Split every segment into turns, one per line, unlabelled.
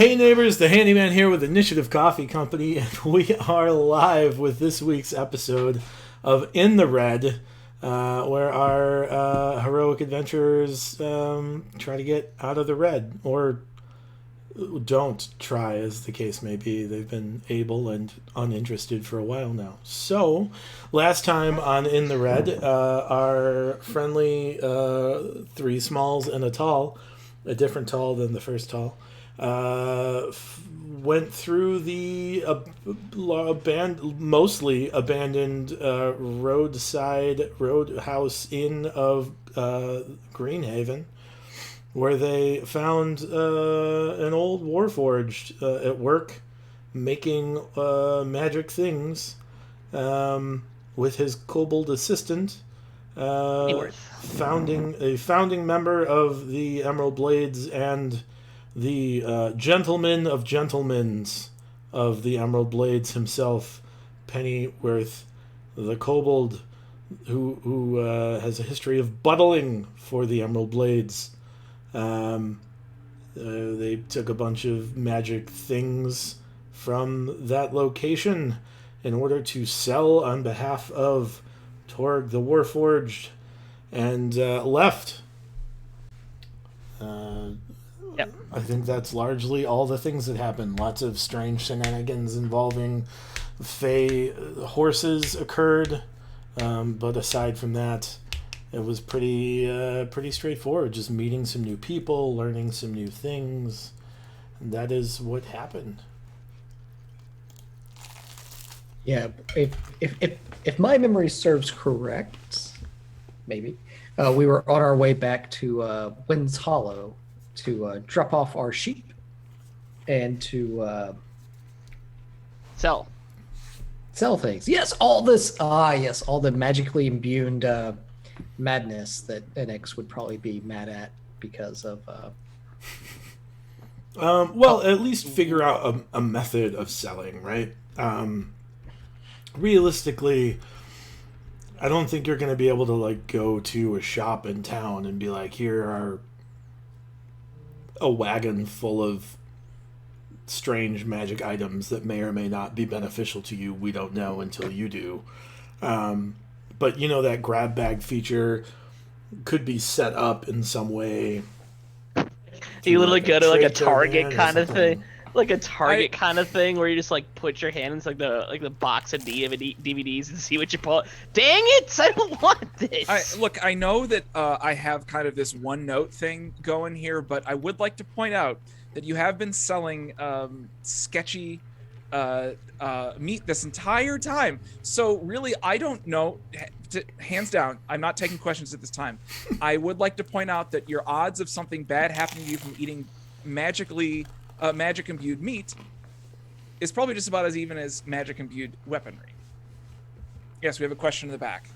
Hey neighbors, the handyman here with Initiative Coffee Company, and we are live with this week's episode of In the Red, where our heroic adventurers try to get out of the red, or don't try, as the case may be. They've been able and uninterested for a while now. So, last time on In the Red, our friendly three smalls and a tall, a different tall than the first tall, went through the mostly abandoned roadhouse inn of Greenhaven, where they found an old warforged at work making magic things with his kobold assistant, founding member of the Emerald Blades and the gentleman of gentlemans of the Emerald Blades himself, Pennyworth, the kobold who has a history of buttling for the Emerald Blades. They took a bunch of magic things from that location in order to sell on behalf of Torg the Warforged, and left.
Yep.
I think that's largely all the things that happened. Lots of strange shenanigans involving fey horses occurred, but aside from that, it was pretty straightforward. Just meeting some new people, learning some new things, and that is what happened.
Yeah, if my memory serves correct, maybe we were on our way back to Wind's Hollow to drop off our sheep and to
Sell
things. Yes, all the magically imbued madness that NX would probably be mad at because of.
At least figure out a method of selling, right? Realistically, I don't think you're going to be able to go to a shop in town and be like, here are a wagon full of strange magic items that may or may not be beneficial to you. We don't know until you do. But that grab bag feature could be set up in some way.
You literally go to a Target kind of thing. Kind of thing where you just put your hand into the box of DVDs and see what you pull. Dang it! I don't want this.
I know that I have kind of this one note thing going here, but I would like to point out that you have been selling sketchy meat this entire time. So really, I don't know. Hands down, I'm not taking questions at this time. I would like to point out that your odds of something bad happening to you from eating magic imbued meat is probably just about as even as magic imbued weaponry. Yes, we have a question in the back.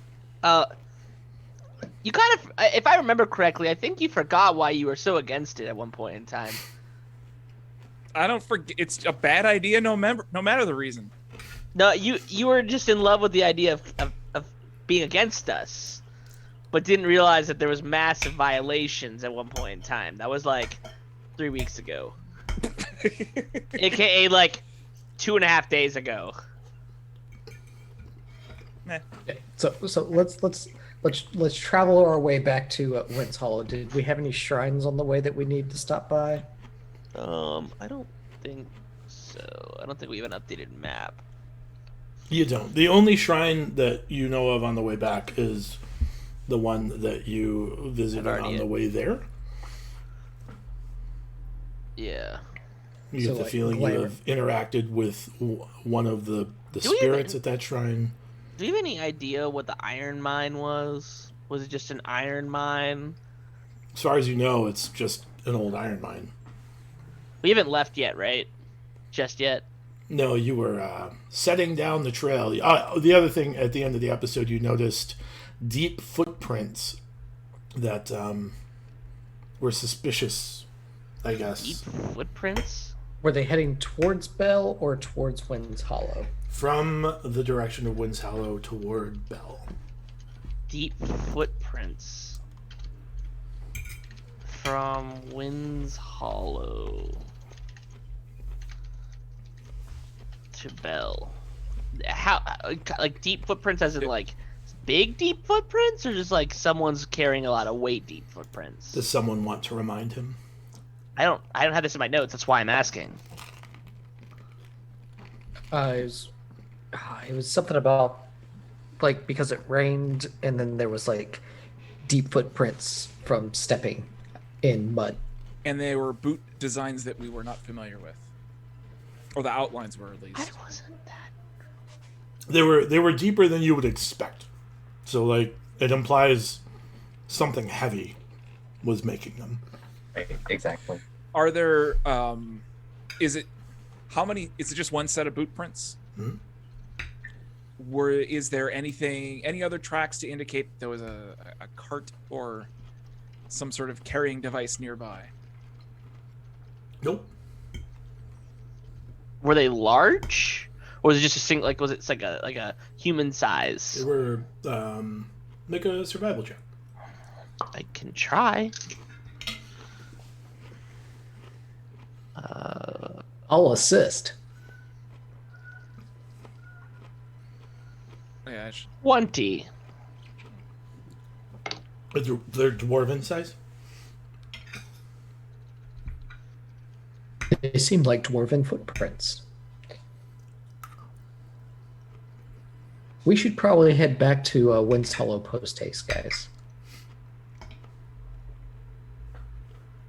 You kind of, if I remember correctly, I think you forgot why you were so against it at one point in time.
I don't forget. It's a bad idea, no matter the reason.
No, you were just in love with the idea of being against us, but didn't realize that there was massive violations at one point in time. That was 3 weeks ago. AKA 2.5 days ago.
Yeah, so let's travel our way back to Wind's Hollow. Did we have any shrines on the way that we need to stop by?
I don't think so. I don't think we have an updated map.
You don't. The only shrine that you know of on the way back is the one that you visited on the way there.
Yeah.
You get the feeling you have interacted with one of the spirits at that shrine.
Do you have any idea what the iron mine was? Was it just an iron mine?
As far as you know, it's just an old iron mine.
We haven't left yet, right? Just yet?
No, you were setting down the trail. The other thing, at the end of the episode, you noticed deep footprints that were suspicious, I guess.
Deep footprints?
Were they heading towards Bell or towards Wind's Hollow?
From the direction of Wind's Hollow toward Bell.
Deep footprints. From Wind's Hollow. Bell. How like deep footprints as in like big deep footprints, or just like someone's carrying a lot of weight deep footprints?
Does someone want to remind him?
I don't have this in my notes. That's why I'm asking.
It was something about like because it rained and then there was like deep footprints from stepping in mud.
And they were boot designs that we were not familiar with, or the outlines were at least.
I wasn't that.
They were deeper than you would expect. So like it implies something heavy was making them.
Right, exactly.
Are there? Is it? How many? Is it just one set of boot prints?
Hmm?
Is there any other tracks to indicate there was a cart or some sort of carrying device nearby?
Nope.
Were they large, or was it just a single? Like, was it like a human size?
They were make a survival check.
I can try.
I'll assist.
Yeah.
20.
They're dwarven size.
They seem like dwarven footprints. We should probably head back to Wind's Hollow Post Haste, guys.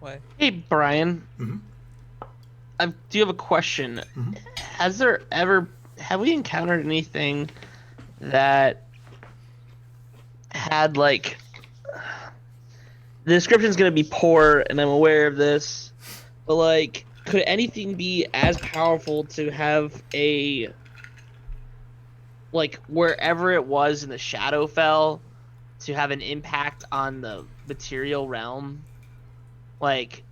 What?
Hey, Brian.
Mhm.
Do you have a question?
Mhm.
Have we encountered anything that had like the description's gonna be poor, and I'm aware of this, but like, could anything be as powerful to have a like wherever it was in the Shadowfell to have an impact on the material realm? Like,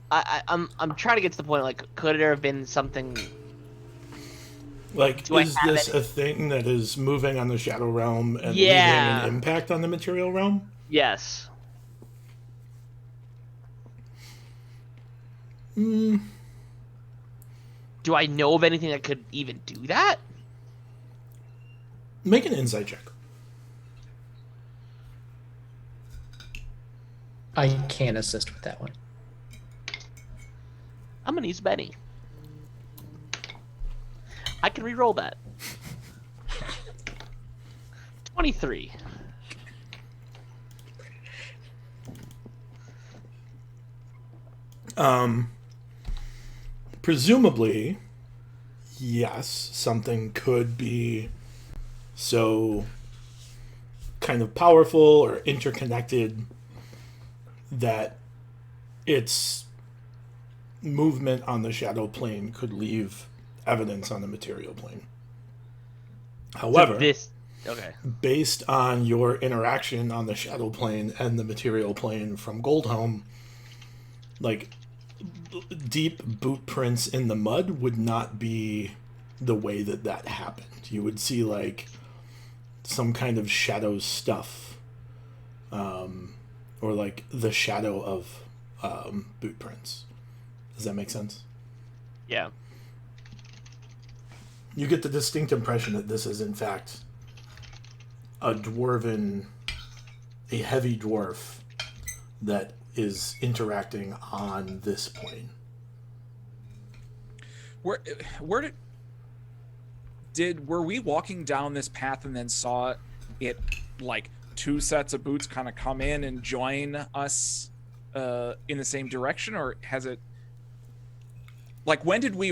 I'm trying to get to the point. Like, could there have been something?
Like,
Do I
is
have
this
any-
a thing that is moving on the Shadow Realm and
Yeah.
leaving an impact on the Material Realm?
Yes.
Hmm.
Do I know of anything that could even do that?
Make an insight check.
I can assist with that one.
I'm gonna use Benny. I can re-roll that. 23.
Presumably, yes, something could be so kind of powerful or interconnected that its movement on the shadow plane could leave evidence on the material plane. However,
Okay.
based on your interaction on the shadow plane and the material plane from Goldhelm, like deep boot prints in the mud would not be the way that happened. You would see like some kind of shadow stuff, or like the shadow of boot prints. Does that make sense?
Yeah.
You get the distinct impression that this is in fact a heavy dwarf that is interacting on this plane.
Where were we walking down this path and then saw it like two sets of boots kind of come in and join us in the same direction, or has it like when did we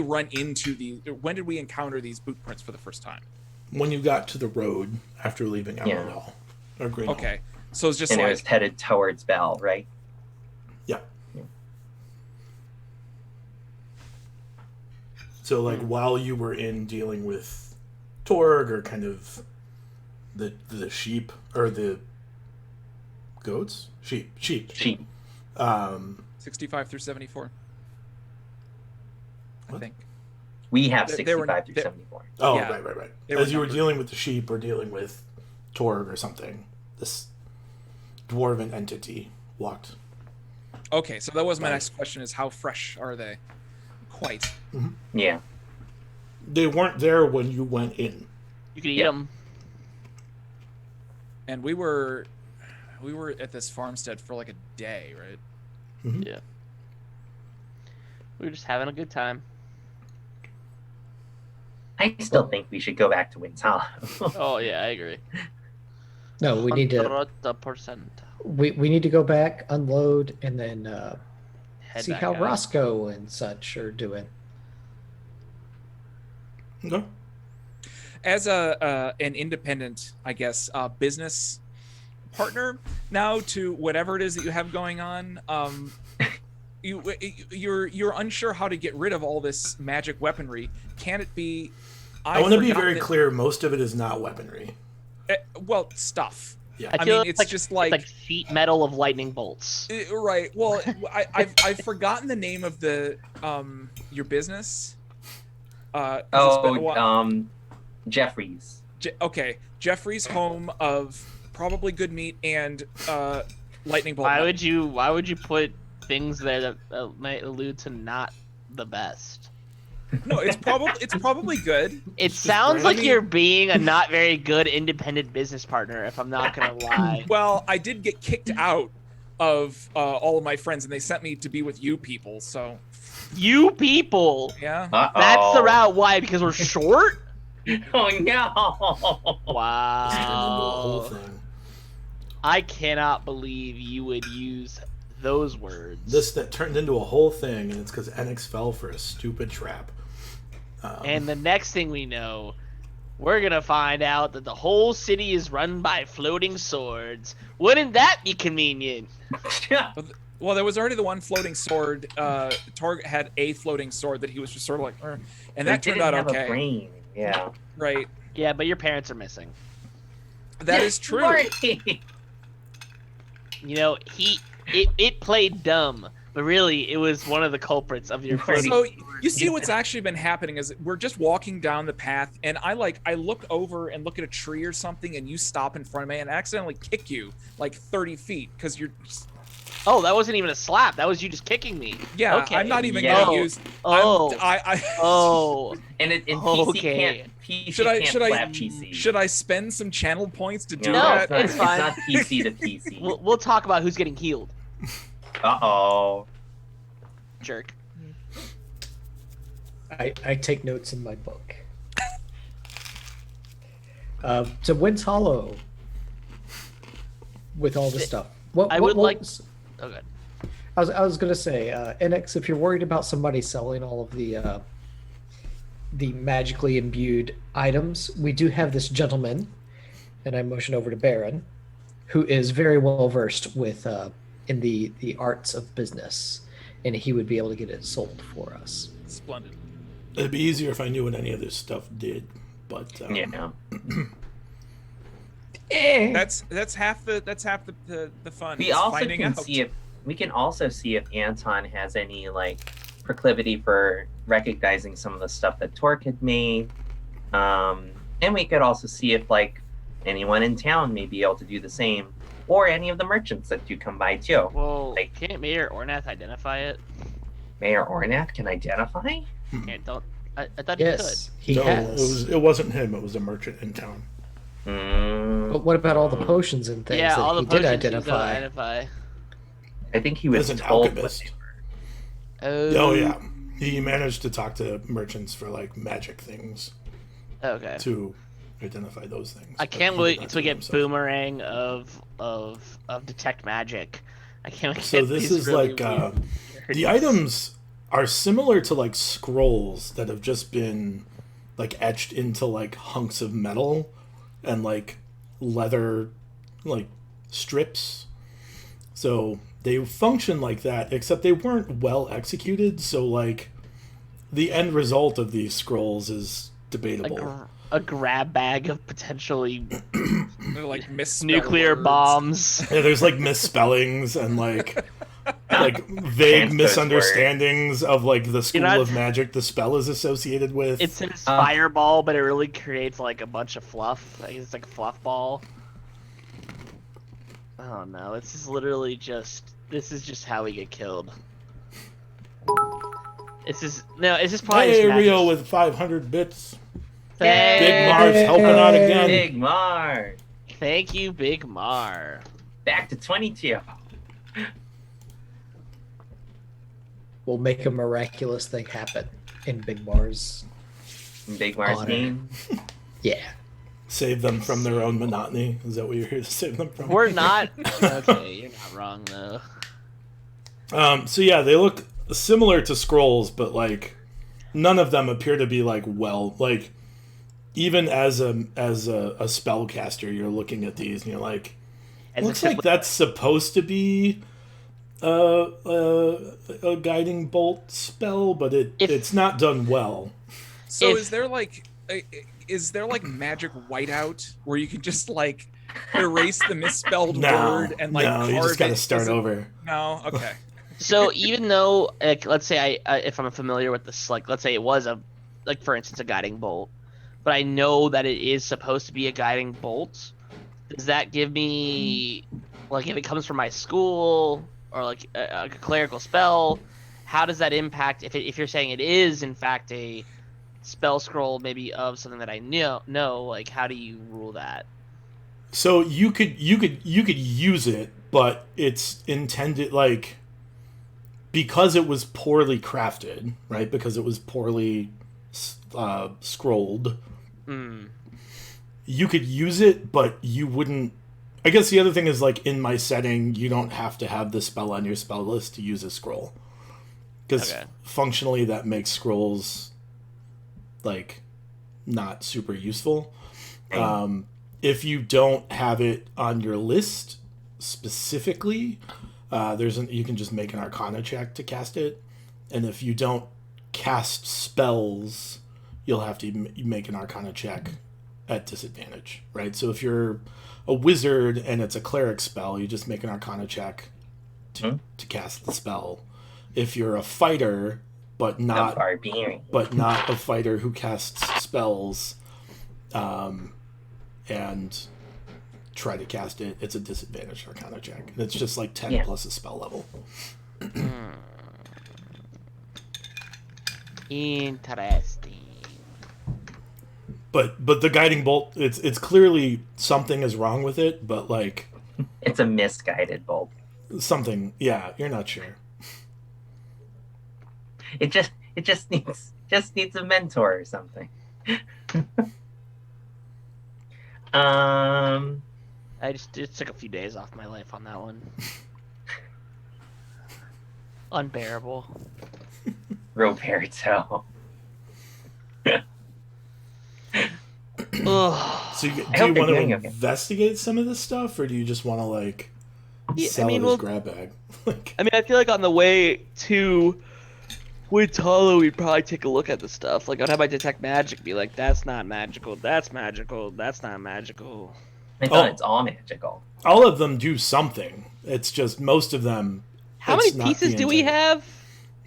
encounter these boot prints for the first time?
When you got to the road after leaving Emerald
Yeah.
Hall or Green
Okay,
Hall.
so it's just
And it
like
was headed towards Bell, right?
Yeah. So like while you were in dealing with Torg or kind of the sheep or the goats? Sheep.
Sheep.
65 through 74. I
What?
think.
We have
They
65
were-
through
they-
74.
Oh,
Yeah.
right.
They
As
were
you were
numbered.
dealing with the sheep or dealing with Torg or something, this dwarven entity walked.
Okay, so that was my
Right.
next question: is how fresh are they? Quite.
Yeah.
they weren't there when you went in.
You can eat
Yeah.
them.
And we were at this farmstead for like a day, right?
Yeah. We were just having a good time.
I still think we should go back to Wind's Hollow.
Oh yeah, I agree.
No, we need to
100%.
we need to go back, unload, and then
Head
see
back
how
out.
Roscoe and such are doing.
Okay.
As an independent, I guess, business partner now to whatever it is that you have going on, you're unsure how to get rid of all this magic weaponry. Can it be?
I want to be
forgot
very
that-
clear. Most of it is not weaponry.
Well, stuff.
Yeah.
I
I
feel
mean, it's just
it's like sheet metal of lightning bolts.
Right. Well, I've forgotten the name of the your business. 'Cause it's been a while.
Jeffries.
Okay, Jeffrey's home of probably good meat and lightning bolt.
Why
nut.
would you put things there that might allude to not the best?
No, it's probably good.
It sounds
brand-
like you're being a not very good independent business partner, if I'm not gonna lie.
Well, I did get kicked out of all of my friends, and they sent me to be with you people. So
You people!
yeah.
Uh-oh.
That's the route. Why? Because we're short?
Oh no!
This turned into a whole
Wow.
thing.
I cannot believe you would use those words.
This that turned into a whole thing, and it's because Enix fell for a stupid trap.
And the next thing we know, we're gonna find out that the whole city is run by floating swords. Wouldn't that be convenient?
Well, there was already the one floating sword. Target had a floating sword that he was just sort of like, "Er," and that
They
turned
didn't
out
have a
okay.
brain. Yeah.
Right.
Yeah, but your parents are missing.
That is true.
Marty!
You know, it played dumb, but really it was one of the culprits of your
Right.
floating.
So you see what's actually been happening is we're just walking down the path, and I look over and look at a tree or something, and you stop in front of me and accidentally kick you like 30 feet because you're just,
Oh, that wasn't even a slap. That was you just kicking me.
yeah.
Okay.
I'm not even
Yeah.
gonna use.
Oh.
I
Oh.
And PC
Okay.
can't. PC
Should I-
can't
should I-
slap PC.
should I spend some channel points to do
No,
that?
it's fine.
It's not PC to PC.
We'll talk about who's getting healed,
Uh-oh.
jerk.
I take notes in my book. So Wind's Hollow with all the stuff.
I would like-
was-
Oh, good.
I was gonna say, NX, if you're worried about somebody selling all of the magically imbued items, we do have this gentleman, and I motion over to Baron, who is very well versed with in the arts of business, and he would be able to get it sold for us.
Splendid.
It'd be easier if I knew what any of this stuff did, but
Yeah.
That's half the fun.
We
is
also
finding
can
out.
see if we can also see if Anton has any like proclivity for recognizing some of the stuff that Torque had made. And we could also see if like anyone in town may be able to do the same, or any of the merchants that do come by too.
Well,
Like-
can't Mayor Ornath identify it?
Mayor Ornath can identify.
Don't. I thought
Yes, he
no,
has.
it wasn't him. It was a merchant in town.
But what about all the potions and
he could.
things
Yeah,
that
all the
he did
potions he does
identify?
I think he
He
was
was an
told.
alchemist.
Oh,
Oh yeah, he managed to talk to merchants for like magic things
Okay.
to identify those things.
I
but
can't
he did
wait
not
until we
do it
get
himself.
Boomerang of detect magic. I can't wait. to
So
get
this
these
is
really
like
weird
the
words.
items are similar to like scrolls that have just been like etched into like hunks of metal and like leather like strips. So they function like that, except they weren't well executed. So like the end result of these scrolls is debatable.
A grab bag of potentially
They're like misspelled
nuclear
words.
bombs.
Yeah, there's like misspellings and like vague
Transposed
misunderstandings of like the school
not-
of magic the spell is associated with.
It says fireball, but it really creates like a bunch of fluff. Like, it's like a fluff ball. Oh no, this is literally just. This is just how we get killed. This is probably
Hey,
just magic.
Rio with 500 bits.
Thank,
Big Mars helping out again.
Big Mar.
thank you, Big Mar.
Back to 22.
We'll make a miraculous thing happen in Big Mars.
Big Mar's
Honor.
name.
Yeah.
Save them from their own monotony. Is that what you're here to save them from?
We're not. Okay, you're not wrong though.
So yeah, they look similar to scrolls, but like none of them appear to be like even as a spellcaster, you're looking at these and you're like, looks like that's supposed to be a guiding bolt spell, but it's not done well.
So is there like magic whiteout where you can just like erase the misspelled word and like
no, you
carve
just gotta
it?
start over.
No, okay.
So even though, like, let's say if I'm familiar with this, like, let's say it was for instance, a guiding bolt, but I know that it is supposed to be a guiding bolt. Does that give me, like, if it comes from my school or like a clerical spell, how does that impact? If you're saying it is in fact a spell scroll, maybe of something that I know, like, how do you rule that?
So you could use it, but it's intended like because it was poorly crafted, right? Because it was poorly scrolled. You could use it, but you wouldn't. I guess the other thing is, like, in my setting, you don't have to have the spell on your spell list to use a scroll. Because functionally that makes scrolls, like, not super useful. If you don't have it on your list specifically, you can just make an Arcana check to cast it. And if you don't cast spells, you'll have to make an Arcana check at disadvantage, right? So if you're a wizard and it's a cleric spell, you just make an Arcana check to cast the spell. If you're a fighter, but not a fighter who casts spells, and try to cast it, it's a disadvantage Arcana check. And it's just like 10 plus a spell level.
Interesting.
But the guiding bolt, it's clearly something is wrong with it, but like
it's a misguided bolt.
Something, yeah, you're not sure.
It just needs a mentor or something.
I just took a few days off my life on that one. Unbearable.
Roberto.
So do you want to investigate some of this stuff, or do you just want to like sell it as grab bag?
I feel like on the way to Wintalo, we'd probably take a look at the stuff. Like, I'd have my detect magic be like, that's not magical, that's magical, that's not magical.
I thought it's all magical.
All of them do something. It's just most of them.
How many pieces do we have?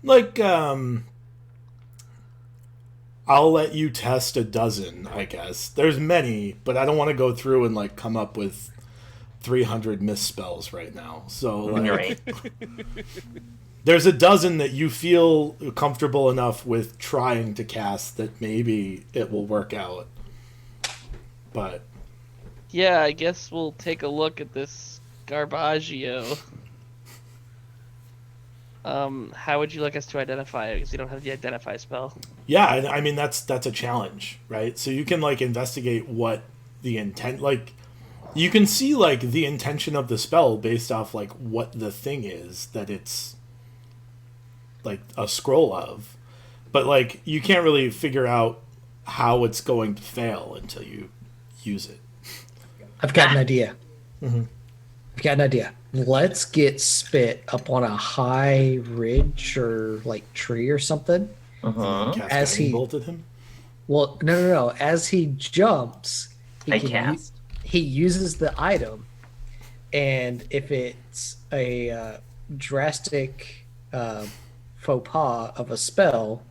Like, I'll let you test a dozen, I guess. There's many, but I don't want to go through and like come up with 300 misspells right now. So like, there's a dozen that you feel comfortable enough with trying to cast that maybe it will work out. But
yeah, I guess we'll take a look at this Garbaggio. How would you like us to identify it? Because you don't have the identify spell.
Yeah, I mean that's a challenge, right? So you can like investigate what the intent, like you can see like the intention of the spell based off like what the thing is that it's like a scroll of, but like you can't really figure out how it's going to fail until you use it.
I've got an idea. I've got an idea. Let's get Spit up on a high ridge or like tree or something.
As he bolted him.
Well, no. As he jumps, he uses the item, and if it's a drastic faux pas of a spell,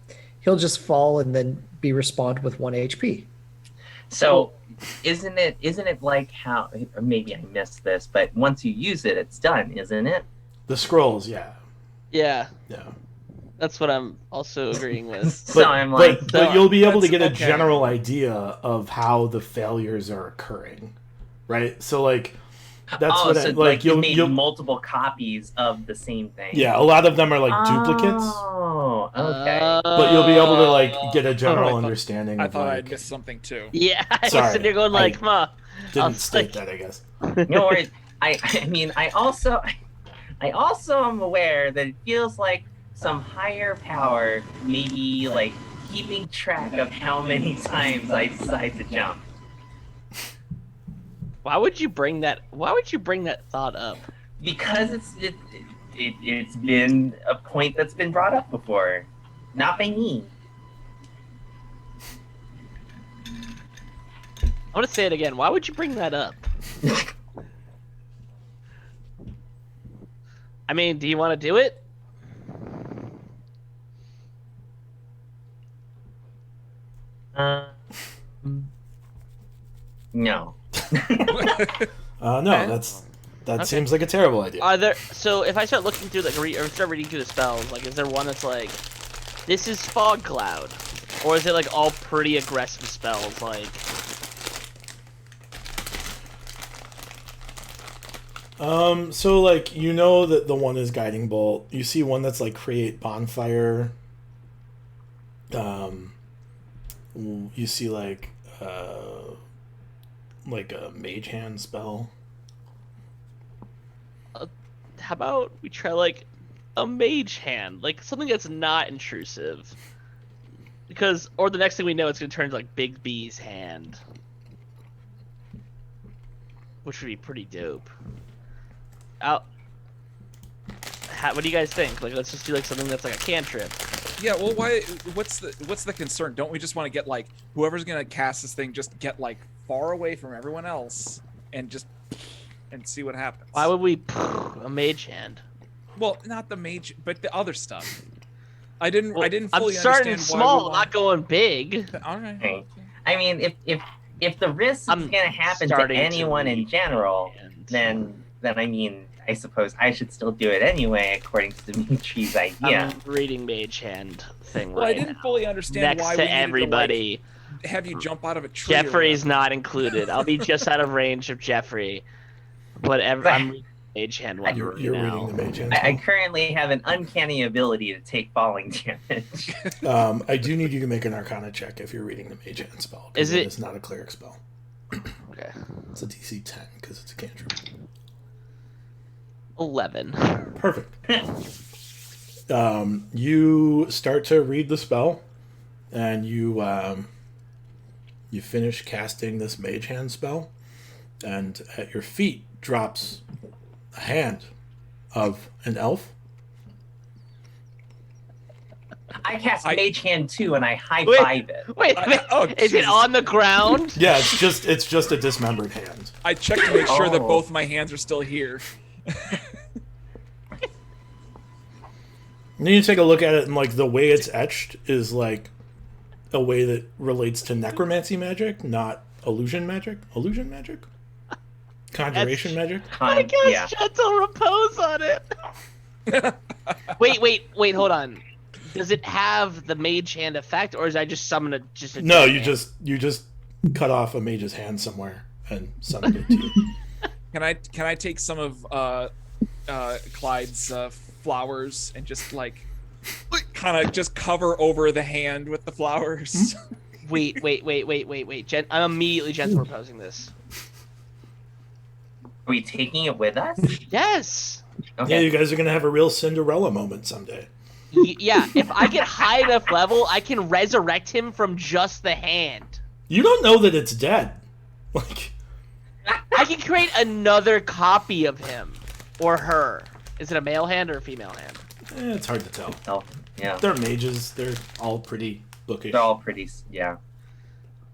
he'll just fall and then be respawned with 1 HP.
So, isn't it like how, or maybe I missed this, but once you use it, it's done, isn't it?
The scrolls, yeah.
Yeah. That's what I'm also agreeing with.
So I'm like,
but you'll be able to
that's
get a
okay.
general idea of how the failures are occurring, right? So like, that's
oh,
what
so
I, like
you
you'll
made
you'll
multiple copies of the same thing.
yeah, a lot of them are like duplicates,
Oh, okay.
but you'll be able to like get a
I
general
thought-
understanding
I
of
thought
like.
I'd missed something too.
Yeah, I was
Sorry,
sitting there going like, huh.
Didn't
was
state
like-
that, I guess.
No worries. I mean, I also am aware that it feels like some higher power may be like keeping track of how many times I decide to jump.
Why would you bring that thought up?
Because it's been a point that's been brought up before, not by me.
I want to say it again. Why would you bring that up? I mean, do you want to do it?
No.
No, that seems like a terrible idea.
Are there? So if I start looking through or start reading through the spells, like, is there one that's like, this is fog cloud, or is it like all pretty aggressive spells? Like,
So like you know that the one is guiding bolt. You see one that's like create bonfire. You see like a mage hand spell.
how about we try like a mage hand, like something that's not intrusive? Because, or the next thing we know, it's gonna turn into like Big B's hand, which would be pretty dope. What do you guys think? Like, let's just do like something that's like a cantrip.
Yeah, well, why? What's the concern? Don't we just want to get like whoever's gonna cast this thing, just get like far away from everyone else and see what happens?
Why would we a mage hand?
Well, not the mage, but the other stuff. I didn't
Well,
fully
I'm starting
understand why we
small,
want-
not going big.
All right.
Okay. I mean, if the risk is
I'm
going to happen to
starting to
anyone in
read
general,
and-
then I mean, I suppose I should still do it anyway, according to Dimitri's idea.
I'm reading mage hand thing
Well, I
right
didn't
now.
fully understand
Next
why
to
we needed
everybody.
to like, have you jump out of a tree. or
Jeffrey's
whatever.
not included. I'll be just out of range of Jeffrey. But I'm reading mage hand one
You're
right
reading
now.
the mage hand
I
spell.
currently have an uncanny ability to take falling damage.
I do need you to make an Arcana check if you're reading the mage hand spell. 'cause
Is it-
It's not a cleric spell.
Okay.
It's a DC 10 because it's a cantrip.
11.
Perfect. You start to read the spell, and you finish casting this mage hand spell, and at your feet drops a hand of an elf.
I cast
I-
Mage Hand 2 and I high
Wait.
five it.
Wait,
Oh,
is it
Jesus.
on the ground?
Yeah, it's just a dismembered hand.
I checked to make sure that
Oh.
both my hands are still here.
And then you take a look at it, and like the way it's etched is like a way that relates to necromancy magic, not illusion magic. Illusion magic, conjuration magic.
I guess
Yeah.
gentle repose on it. wait, hold on. Does it have the mage hand effect, or is I just summon a
No,
dead
you
hand?
you just cut off a mage's hand somewhere and summon it to you.
Can I take some of Clyde's flowers and just like kind of just cover over the hand with the flowers?
Wait. I'm immediately gentle reposing this.
Are we taking it with us?
Yes.
Yeah,
Okay.
you guys are gonna have a real Cinderella moment someday.
Yeah, if I get high enough level, I can resurrect him from just the hand.
You don't know that it's dead. Like,
I can create another copy of him or her. Is it a male hand or a female hand?
it's hard to tell.
Oh, yeah.
They're mages. They're all pretty bookish.
They're all pretty, yeah.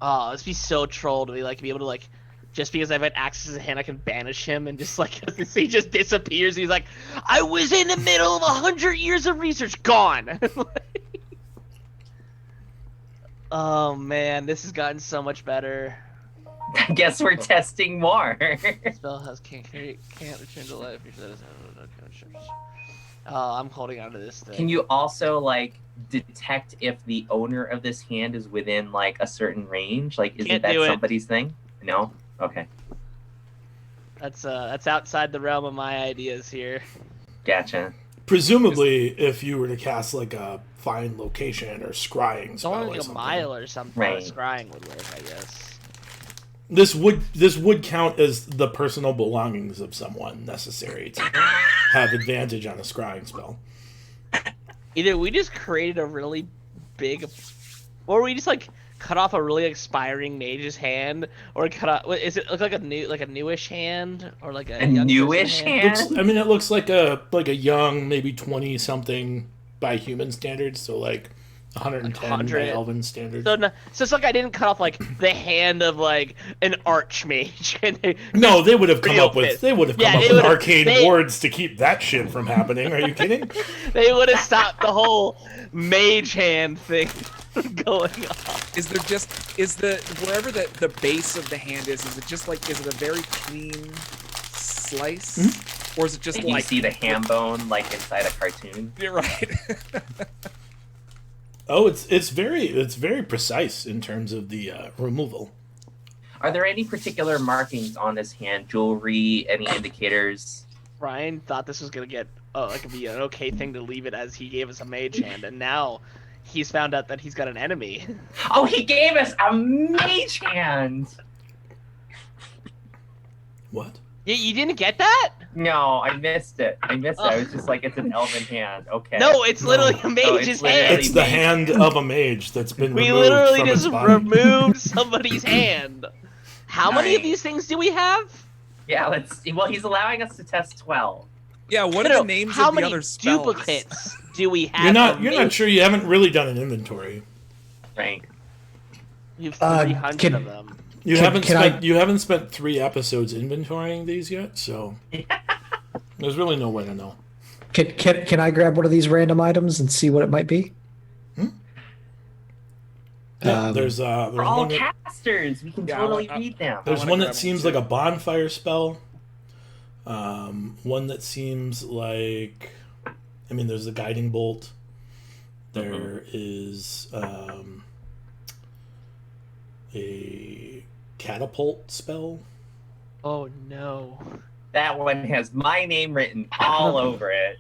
Oh, this be so troll to be able to like, just because I've had access to his hand, I can banish him and just like he just disappears. He's like, I was in the middle of 100 years of research, gone. Oh man, this has gotten so much better.
I guess we're testing more.
Spell has can't return to life. Oh, I'm holding on to this thing.
Can you also like detect if the owner of this hand is within like a certain range? Like, isn't
Can't
that
do it.
somebody's thing? No. Okay,
That's outside the realm of my ideas here.
gotcha.
Presumably, if you were to cast like a find location or scrying
It's
spell
only
or
like a
something,
mile or something.
Right.
Scrying would work, I guess.
this would count as the personal belongings of someone necessary to have advantage on a scrying spell.
Either we just created a really big, or we just like cut off a really expiring mage's hand, or cut off. Is it look like a newish hand, or like a young
newish
person
hand?
It looks like a young, maybe 20 something by human standards, so like 110 by
100.
elven standards.
So, so it's like I didn't cut off like the hand of like an archmage.
No, they would have come
Real
up with
pissed. Yeah,
with
they would've-
arcane
they-
wards to keep that shit from happening. Are you kidding?
They would have stopped the whole mage hand thing going on.
Is the wherever the base of the hand is it just like, is it a very clean slice? Or is it just
Did you
like
see the ham bone like inside a cartoon?
You're right.
Oh, it's very precise in terms of the removal.
Are there any particular markings on this hand? Jewelry? Any indicators?
Ryan thought this was gonna get be an okay thing to leave it as he gave us a mage hand, and now he's found out that he's got an enemy.
Oh, he gave us a mage hand.
What?
You didn't get that?
No, I missed it. I was just like, it's an elven hand. Okay.
No, it's literally a mage's
it's literally-
hand.
It's the hand of a mage that's been
We
removed
literally
from
just
his body.
removed somebody's hand. How many of
Nice.
these things do we have?
Yeah, let's. Well, he's allowing us to test 12.
Yeah, what
No,
are the names
how
of the
many
other spells?
duplicates do we have?
You're not sure. You haven't really done an inventory.
Right.
You have
Uh,
300
can-
of them.
You
Can-
haven't
can
spent
I-
you haven't spent 3 episodes inventorying these yet, so there's really no way to know.
Can I grab one of these random items and see what it might be?
Yeah,
Um,
there's
We're all
one that,
casters. We can
Yeah,
totally
I-
read them.
there's
wanna
one
grab
that
one
seems
too.
like a bonfire spell. One that seems like, there's the guiding bolt. There is a catapult spell.
Oh no.
That one has my name written all over it.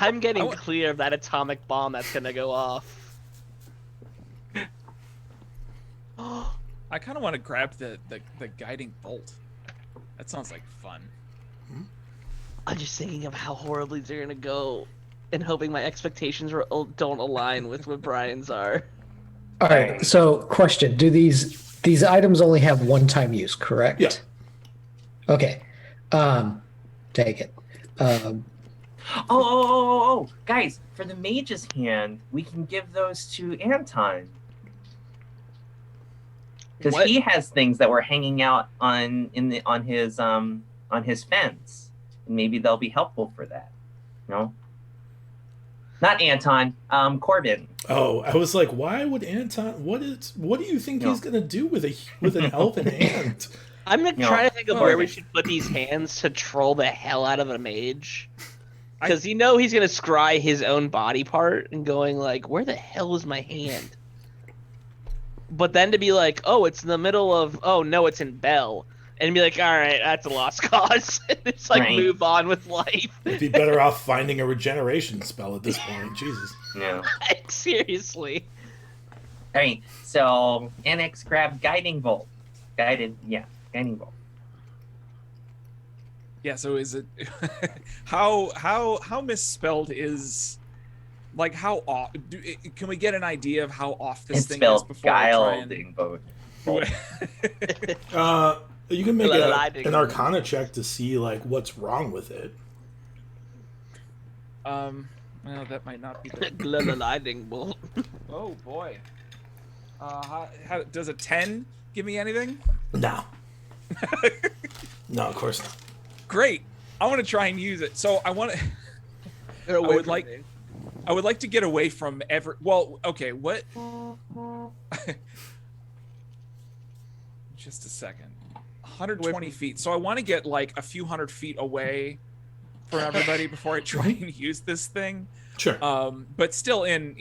I'm getting
wa-
clear of that atomic bomb that's gonna go off.
I kind of want to grab the guiding bolt. That sounds like fun.
I'm just thinking of how horribly they're gonna go, and hoping my expectations don't align with what Brian's are.
All right. So, question: do these items only have one-time use? Correct.
Yeah.
Okay. Take it.
Oh, guys! For the mage's hand, we can give those to Anton because
What?
he has things that were hanging out on his fence, and maybe they'll be helpful for that. No. Not Anton. Corbin.
Oh, I was like, why would Anton? What do you think
No.
he's gonna do with an elven hand?
I'm
No.
trying to think of where we
Corbin.
should put these hands to troll the hell out of a mage. Because he's gonna scry his own body part and going like, where the hell is my hand? But then to be like, oh, it's in the middle of, oh no, it's in Bell. And be like, all right, that's a lost cause. It's like,
Right.
move on with life.
You'd be better off finding a regeneration spell at this point. Jesus.
No.
Like, seriously.
All right. So Annex grabbed guiding bolt. Guiding bolt.
Yeah. So is it how misspelled is, like, how off? Can we get an idea of how off this
It's
thing is
spelled
before I try and?
guiding bolt.
You can make
Gliding.
an Arcana check to see like what's wrong with it.
Well, that might not be the.
Gliding bolt.
Oh boy. How does a 10 give me anything?
No. No, of course not.
Great. I want to try and use it. So I want to. I would like to get away from Well, okay. What? Just a second. 120 feet. So I want to get like a few hundred feet away from everybody before I try and use this thing.
Sure.
But still in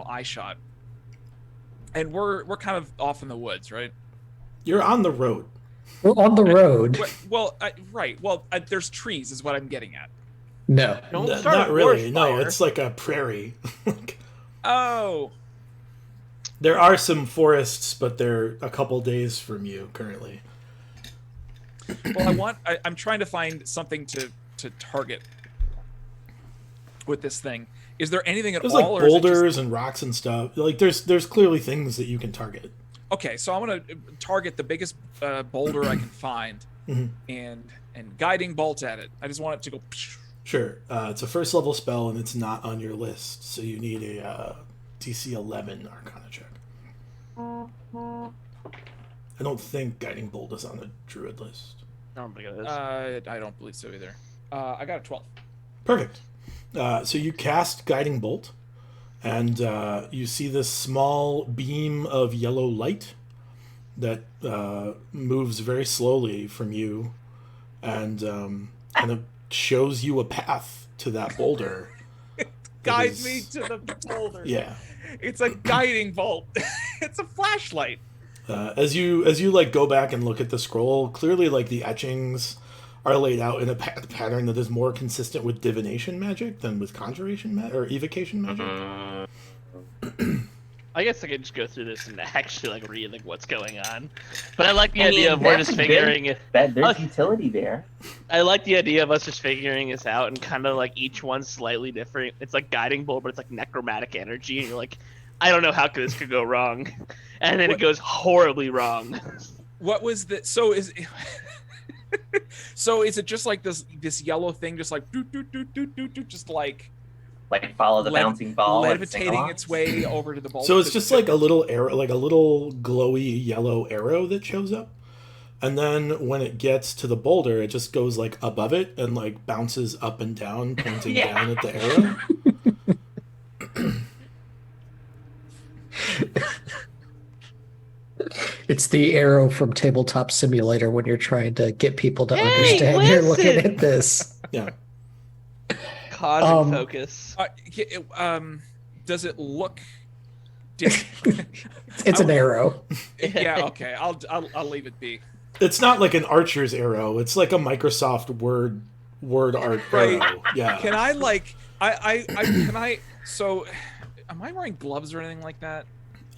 eye shot. And we're kind of off in the woods, right?
You're on the road.
We're on the road.
Well, right. Well, there's trees, is what I'm getting at.
No.
Don't
N-
start
not
a
really.
forest
No,
fire.
it's like a prairie.
Oh,
There are some forests, but they're a couple days from you currently.
well, I'm trying to find something to target with this thing. Is there anything at
There's
all?
like
or is it
boulders and rocks and stuff. Like there's clearly things that you can target.
okay, so I'm gonna target the biggest boulder I can find,
Mhm.
and guiding bolt at it. I just want it to go.
Sure. It's a first level spell and it's not on your list, so you need a DC 11 Arcana check. I don't think Guiding Bolt is on the Druid list.
I don't think it is.
I don't believe so either. I got a 12.
Perfect. So you cast Guiding Bolt, and you see this small beam of yellow light that moves very slowly from you, and kind of shows you a path to that boulder.
Guide
is-
me to the boulder.
Yeah.
It's a guiding bolt. It's a flashlight.
As you like go back and look at the scroll, clearly like the etchings are laid out in a pattern that is more consistent with divination magic than with conjuration or evocation magic.
I guess I could just go through this and actually like read like what's going on. But I like the
I mean,
idea of we're
that's
just
a good-
figuring it.
There's
Okay.
utility there.
I like the idea of us just figuring this out and kind of like each one's slightly different. It's like guiding bolt, but it's like necromantic energy, and you're like, I don't know how this could go wrong, and then it goes horribly wrong.
What was the? So is so is it just like this yellow thing, just like doot doot doot doot doot doot, just like
Like follow the bouncing ball. and sing
levitating
along?
its way over to the boulder?
So it's just like a little arrow, like a little glowy yellow arrow that shows up. And then when it gets to the boulder, it just goes like above it and like bounces up and down, pointing
Yeah.
down at the arrow.
It's the arrow from Tabletop Simulator when you're trying to get people to
Hey,
understand you're looking
listen!
at this.
Yeah.
Cause
Um,
and focus.
Does it look? Did,
It's an arrow.
yeah. Okay. I'll leave it be.
It's not like an archer's arrow. It's like a Microsoft Word art
Right.
arrow. Yeah.
Can I like? Can I? So, am I wearing gloves or anything like that?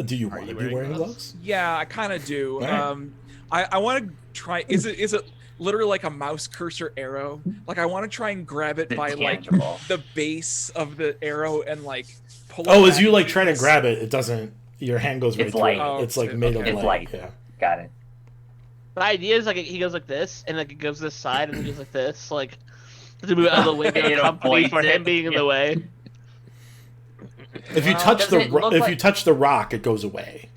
Do you
Are
want
you
to be
wearing
wearing
gloves?
gloves?
Yeah, I kind of do.
Alright.
I want to try. Is it literally like a mouse cursor arrow? Like I want to try and grab it
It's
by like
tangible.
the base of the arrow and like pull.
Oh,
it
as you
back
like trying to
this-
grab it, it doesn't. Your hand goes right
It's
through
light.
it.
Oh,
It's like
okay.
made of
It's
light.
light.
Yeah.
Got it.
The idea is like he goes like this, and like it goes this side, and it goes like this, like to move out of the way
It
to company for
avoids
him
it.
being in
Yeah.
the way.
If you
Well,
touch
does
the
it look
if
like-
you touch the rock, it goes away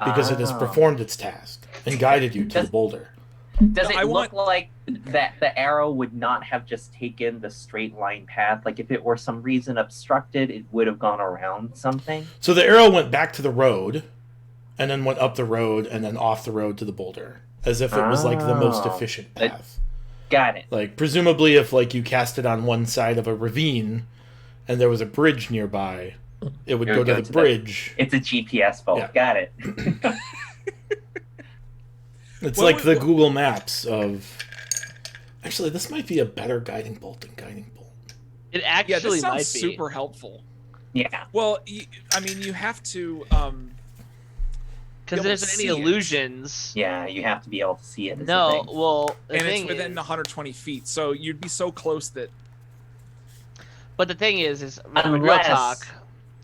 because it has
Ah.
performed its task and guided you to the
Does-
boulder.
Does
No,
it
I
look
want-
like that the arrow would not have just taken the straight line path? Like if it were some reason obstructed, it would have gone around something?
So the arrow went back to the road, and then went up the road, and then off the road to the boulder, as if it was like the most
Oh.
efficient
It-
path.
Got it.
Like presumably, if like you cast it on one side of a ravine, and there was a bridge nearby, it would
It
go
would
to
go
the
to the-
bridge.
It's a GPS bolt.
Yeah.
Got it.
It's
Well,
like
we-
the Google Maps of. Actually, this might be a better guiding bolt than guiding bolt.
It
Yeah,
actually
this
might
sounds
be.
super helpful.
Yeah.
Well, I mean, you have to.
Because
able
there's
to
any
see it.
illusions.
Yeah, you have to be able to see it. Is the
No,
thing.
well, the
And
thing
it's within
is,
120 feet, so you'd be so close that.
but the thing is real
Unless-
talk.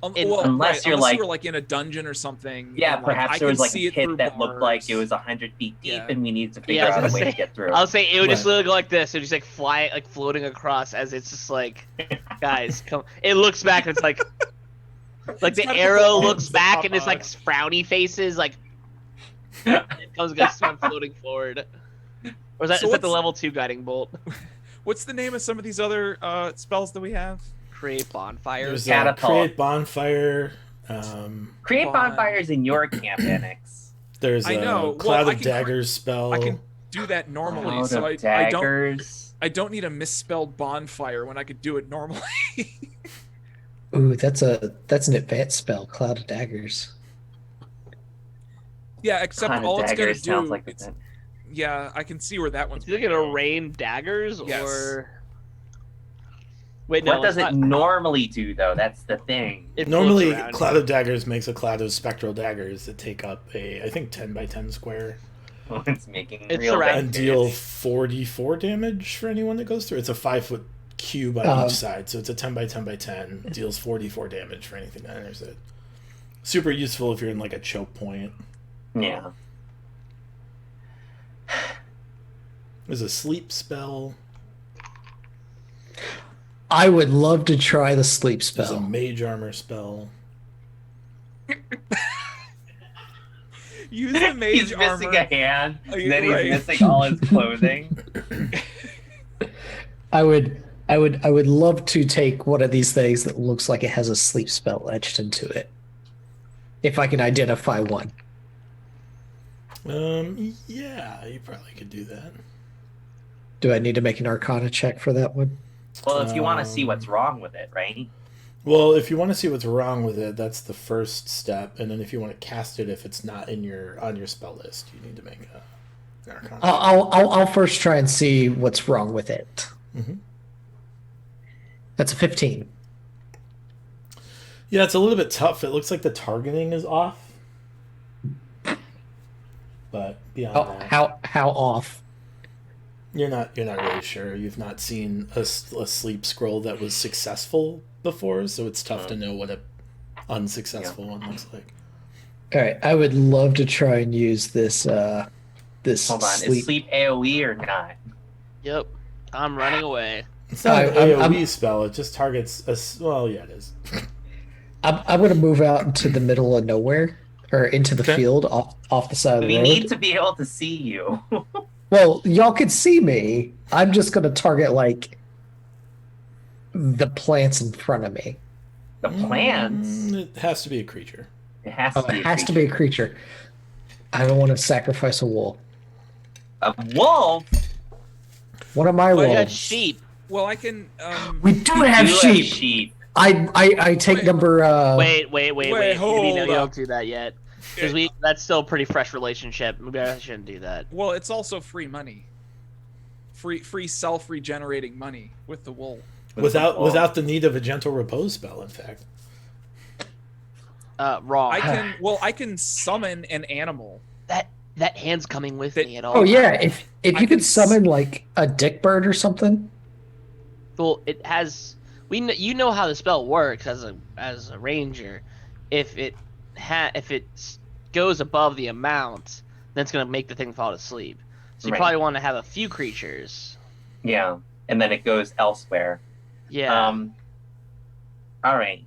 Unless you're
unless
like-
you were like in a dungeon or something.
Yeah,
and, like,
perhaps
I
there was
can
like
see
a
it through
pit that looked like it
bars.
was 100 feet deep,
Yeah.
and we needed to
Yeah,
figure
I was
out a
gonna
way to
say-
get through.
I'll say it would just
Right.
look like this. It would just like flying, like floating across as it's just like, guys, come. It looks back and it's like
It's
the
got
arrow
little
looks
arms that
back
pop
and it's like
out.
frowny faces, like it comes gets start floating forward. Or is that,
So
is that the
what's-
level 2 guiding bolt?
What's the name of some of these other spells that we have?
Create bonfire.
There's
Catapult.
create bonfire.
Create
Fun.
bonfires in your camp annex.
There's
I know.
a Cloud
Well, I
of
can
Daggers spell.
I can do that normally,
Cloud
so
of
I don't
daggers.
I don't need a misspelled bonfire when I could do it normally.
Ooh, that's an advanced spell, Cloud of Daggers.
Yeah, except
Cloud of
all it's gonna
daggers sounds
do.
like
It's,
a
yeah, I can see where that one's
Is it gonna rain daggers
Yes.
or? Wait, no.
What does
it's
it
not-
normally do though? That's the thing.
It
Normally,
floats around.
Cloud of Daggers makes a cloud of spectral daggers that take up I think 10 by 10 square
It's making
It's
real
around-
and
daggers.
deal 44 damage for anyone that goes through. It's a 5-foot cube on
Um,
each side, so it's a 10 by 10 by 10. Deals 44 damage for anything that enters it. Super useful if you're in like a choke point.
Yeah.
There's a sleep spell.
I would love to try the sleep
There's a
spell.
mage armor spell.
Use the mage
He's
armor.
missing a hand,
Oh,
and then he's
right.
missing all his clothing.
I would love to take one of these things that looks like it has a sleep spell etched into it. If I can identify one.
Yeah, you probably could do that.
Do I need to make an Arcana check for that one?
Well, if you want to see what's wrong with it, right?
Well, if you want to see what's wrong with it, that's the first step. And then if you want to cast it, if it's not on your spell list, you need to make an Arcana.
I'll first try and see what's wrong with it.
Mhm.
That's a 15.
Yeah, it's a little bit tough. It looks like the targeting is off. But beyond
Oh,
that,
how off?
you're not really sure. You've not seen a sleep scroll that was successful before, so it's tough to know what a unsuccessful one looks like.
All right, I would love to try and use this this
Hold on,
sleep.
is sleep AOE or not?
Yep. I'm running away.
It's not an
I'm-
AoE spell. It just targets well, yeah, it is.
I'm going to move out into the middle of nowhere or into the
Okay.
field off the side of the
We
road.
need to be able to see you.
Well, y'all can see me. I'm just going to target like the plants in front of me.
The plants.
It has to be a creature.
It has
Oh,
to be.
it has to be a creature. I don't want to sacrifice a wolf.
a wolf.
One of my
Oh, I got
wolves.
sheep.
Well, I can.
We do have
You
sheep.
sheep.
I take
Wait.
number.
Wait.
hold
Maybe no, you
up.
don't do that yet. Because that's still a pretty fresh relationship. Maybe I shouldn't do that.
Well, it's also free money. Free self-regenerating money with the wool.
Without the need of a gentle repose spell, in fact.
Wrong.
I can summon an animal.
That hand's coming with
That-
me at all.
Oh yeah, if
I
you
can
could summon like a dick bird or something.
Well, it has. You know how the spell works as a ranger. If it goes above the amount, then it's gonna make the thing fall asleep. So you
Right.
probably want to have a few creatures.
Yeah, and then it goes elsewhere.
Yeah.
All right.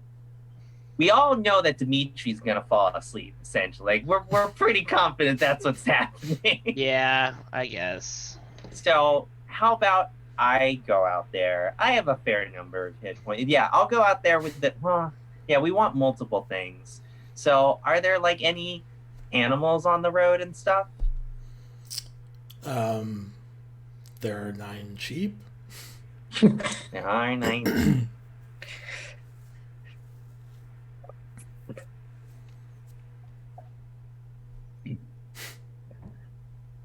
We all know that Dimitri's gonna fall asleep. Essentially, like we're pretty confident that's what's happening.
Yeah, I guess.
So how about I go out there? I have a fair number of hit points. Yeah, I'll go out there with the. Yeah, we want multiple things. So are there like any animals on the road and stuff?
There are 9 sheep.
There are 9.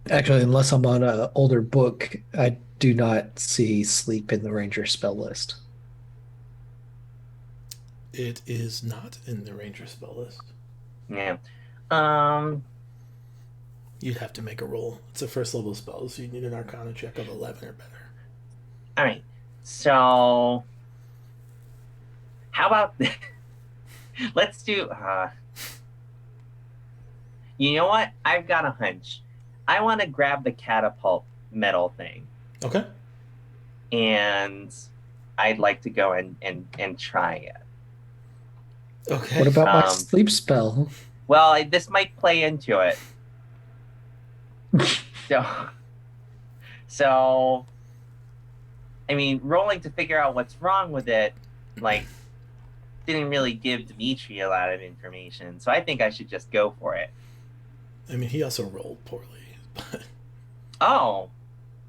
Actually, unless I'm on an older book, I do not see sleep in the ranger spell list.
It is not in the ranger spell list.
Yeah.
You'd have to make a roll. It's a first level spell, so you need an Arcana check of 11 or better.
All right. So how about let's do you know what? I've got a hunch. I want to grab the catapult metal thing,
Okay.
and I'd like to go and try it.
Okay.
What about my
Um,
sleep spell?
Well, this might play into it. So, I mean, rolling to figure out what's wrong with it, like, didn't really give Dimitri a lot of information. So I think I should just go for it.
I mean, he also rolled poorly.
Oh.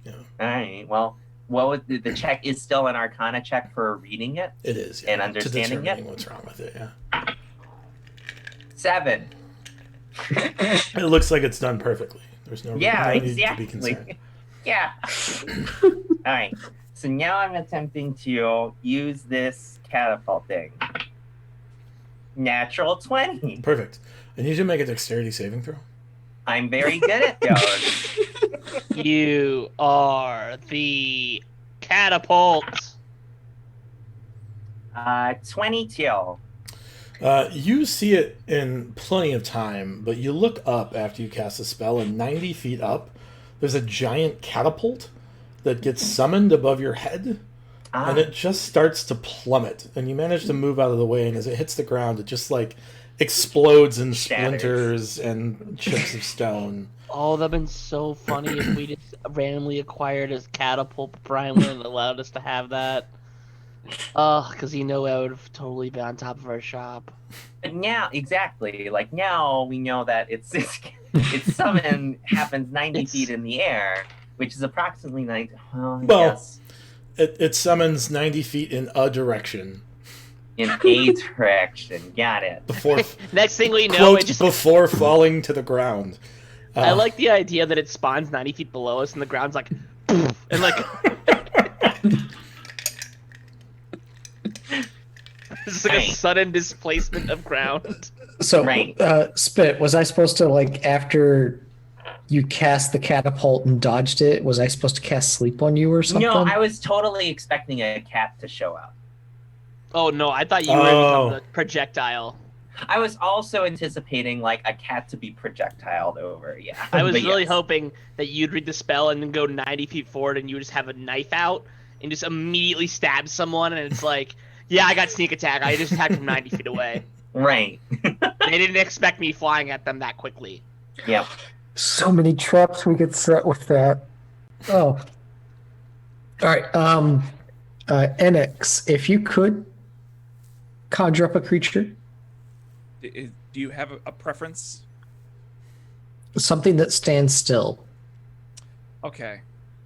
Yeah.
All right. Well, what was the check is still an Arcana check for reading it
It is, yeah.
and understanding
to determining
it.
what's wrong with it, yeah.
7.
It looks like it's done perfectly. There's no,
Yeah,
no need to be
exactly.
concerned.
Yeah. All right. So now I'm attempting to use this catapult thing. Natural 20.
Perfect. I need you to make a dexterity saving throw.
I'm very good at those.
You are the catapult.
22.
You see it in plenty of time, but you look up after you cast a spell, and 90 feet up, there's a giant catapult that gets summoned above your head, and it just starts to plummet. And you manage to move out of the way, and as it hits the ground, it just like explodes in
Shatters.
splinters and chips of stone.
Oh, that'd been so funny if we just randomly acquired his catapult, but Brian wouldn't have allowed us to have that. Because I would have totally been on top of our shop.
But now, exactly. Like now, we know that its summon happens 90 feet in the air, which is approximately 90. Well, yes,
It summons 90 feet in a direction.
in a direction. Got it.
Before
Next thing we know,
quote,
it just.
before falling to the ground.
I like the idea that it spawns 90 feet below us and the ground's like. And like. It's like a sudden displacement of ground.
So,
Right.
Spit, was I supposed to, like, after you cast the catapult and dodged it, was I supposed to cast sleep on you or something?
No, I was totally expecting a cat to show up.
Oh no, I thought you were going to become the projectile.
I was also anticipating like a cat to be projectiled over. Yeah,
I was
But
really
yes.
hoping that you'd read the spell and then go 90 feet forward and you would just have a knife out and just immediately stab someone and it's like, yeah, I got sneak attack. I just attacked from 90 feet away.
Right.
They didn't expect me flying at them that quickly.
Yep.
So many traps we could set with that. Oh. All right. NX, if you could conjure up a creature,
Do you have a preference?
something that stands still.
Okay.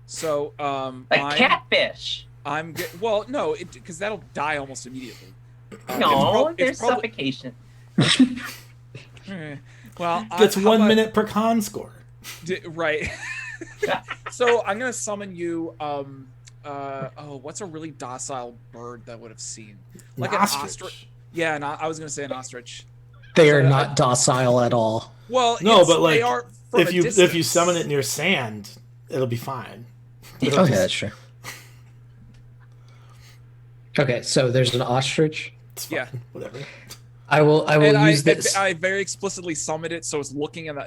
So
A catfish.
well, no, because that'll die almost immediately.
No,
it's
there's
probably-
suffocation.
Well,
Gets
how
1
about-
minute per con score.
Right. So I'm gonna summon you. What's a really docile bird that would have seen? Like an ostrich. Yeah, I was gonna say an ostrich.
They are not docile at all.
Well,
No, but
they
like
are from
if
a
you
distance.
summon it near sand, it'll be fine. It'll
Okay,
just-
that's true. Okay, so there's an ostrich.
it's fine,
Yeah.
whatever.
I will
And
use this.
I very explicitly summoned it, so it's looking in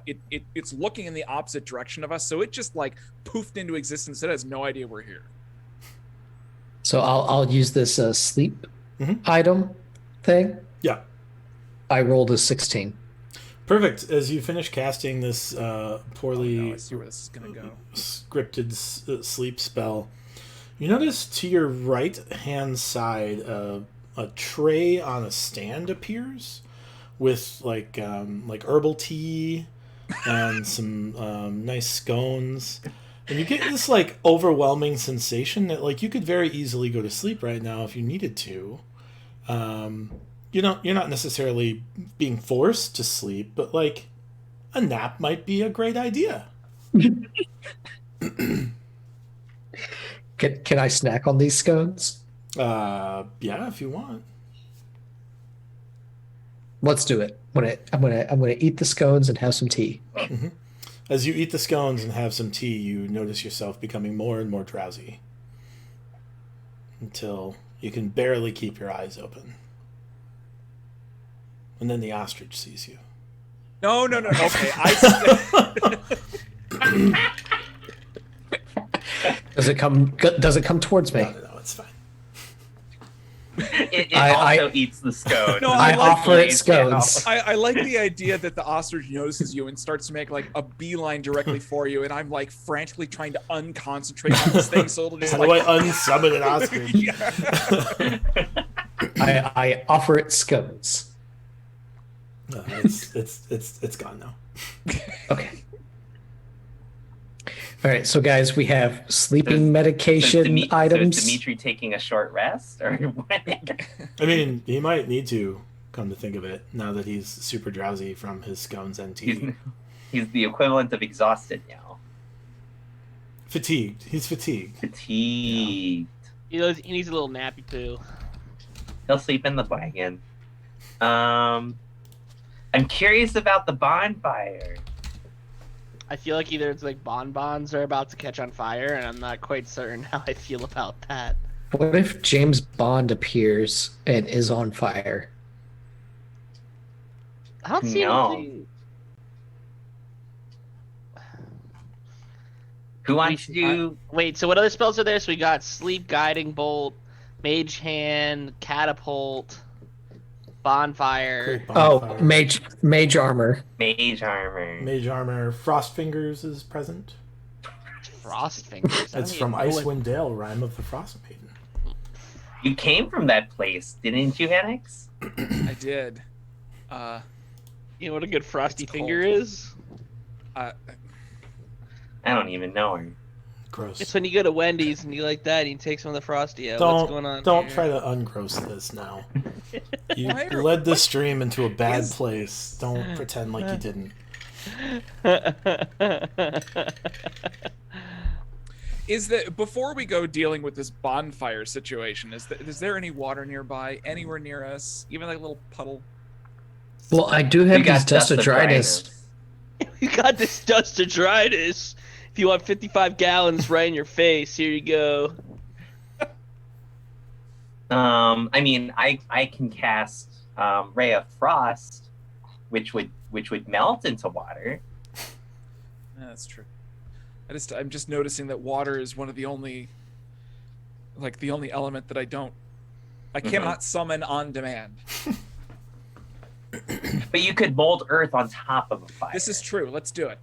it's looking in the opposite direction of us. So it just like poofed into existence. It has no idea we're here.
So I'll use this sleep
Mhm.
item thing.
Yeah.
I rolled a 16.
Perfect. As you finish casting this poorly
Oh, no, I see where this is gonna go.
scripted sleep spell, you notice to your right hand side a tray on a stand appears with like herbal tea and some nice scones, and you get this like overwhelming sensation that like you could very easily go to sleep right now if you needed to. You're not necessarily being forced to sleep, but like a nap might be a great idea.
Can I snack on these scones?
Yeah, if you want.
Let's do it. I'm gonna eat the scones and have some tea.
As you eat the scones and have some tea, you notice yourself becoming more and more drowsy until you can barely keep your eyes open. And then the ostrich sees you.
No. Okay,
Does it come towards me?
No, it's fine.
It
I-
also eats the scone.
No,
I
I like
offer it
Please,
scones.
I like the idea that the ostrich notices you and starts to make like a beeline directly for you, and I'm like frantically trying to unconcentrate on this thing, so it'll just
How do
like
I unsummon an ostrich?
I offer it scones.
No, it's gone now.
Okay. All right, so guys, we have sleeping
Does
medication
So
items.
is Dimitri taking a short rest, or what?
I mean, he might need to, come to think of it, now that he's super drowsy from his scones and tea.
He's the equivalent of exhausted now.
Fatigued. He's fatigued.
Fatigued.
He needs a little nappy poo.
He'll sleep in the wagon. I'm curious about the bonfire.
I feel like either it's like bonbons are about to catch on fire, and I'm not quite certain how I feel about that.
What if James Bond appears and is on fire?
I don't see
No.
anything.
Who wants to do?
Wait, so what other spells are there? So we got Sleep, Guiding Bolt, Mage Hand, Catapult, Bonfire.
Great
Oh,
bonfire.
mage armor.
Mage armor.
Mage armor. Frost Fingers is present.
Frost Fingers. I don't
That's
even
from
know
Icewind Dale, Rime of the Frost Maiden.
You came from that place, didn't you, Alex?
I did.
You know what a good Frosty
It's
Finger
cold.
is?
I don't even know her.
Gross.
It's when you go to Wendy's and you like that and you take some of the Frosty out. What's going on
Don't
here?
try to ungross this now. You
Why are-
led the stream into a bad
is-
place. Don't pretend like you didn't.
Is that before we go dealing with this bonfire situation? Is there any water nearby, anywhere near us, even like a little puddle?
Well, I do have
We got
these dust
Dustotritis.
You got this Dustotritis. If you want 55 gallons right in your face, here you go.
I mean, I can cast Ray of Frost, which would melt into water.
Yeah, that's true. I'm just noticing that water is one of the only element that I cannot summon on demand.
But you could mold earth on top of a fire.
This is true. Let's do it.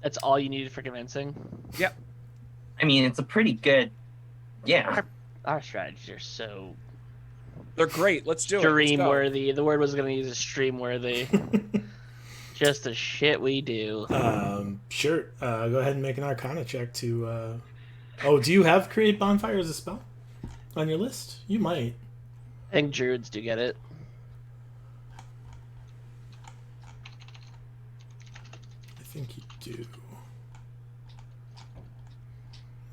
That's all you needed for convincing.
Yep.
I mean, it's a pretty good. Yeah.
Our strategies are so
They're great. Let's do it. Let's
stream
go.
worthy. The word was going to use is stream worthy. Just the shit we do.
Sure. Go ahead and make an Arcana check to. Oh, do you have Create Bonfire as a spell on your list? You might.
I think druids do get it.
I think you do.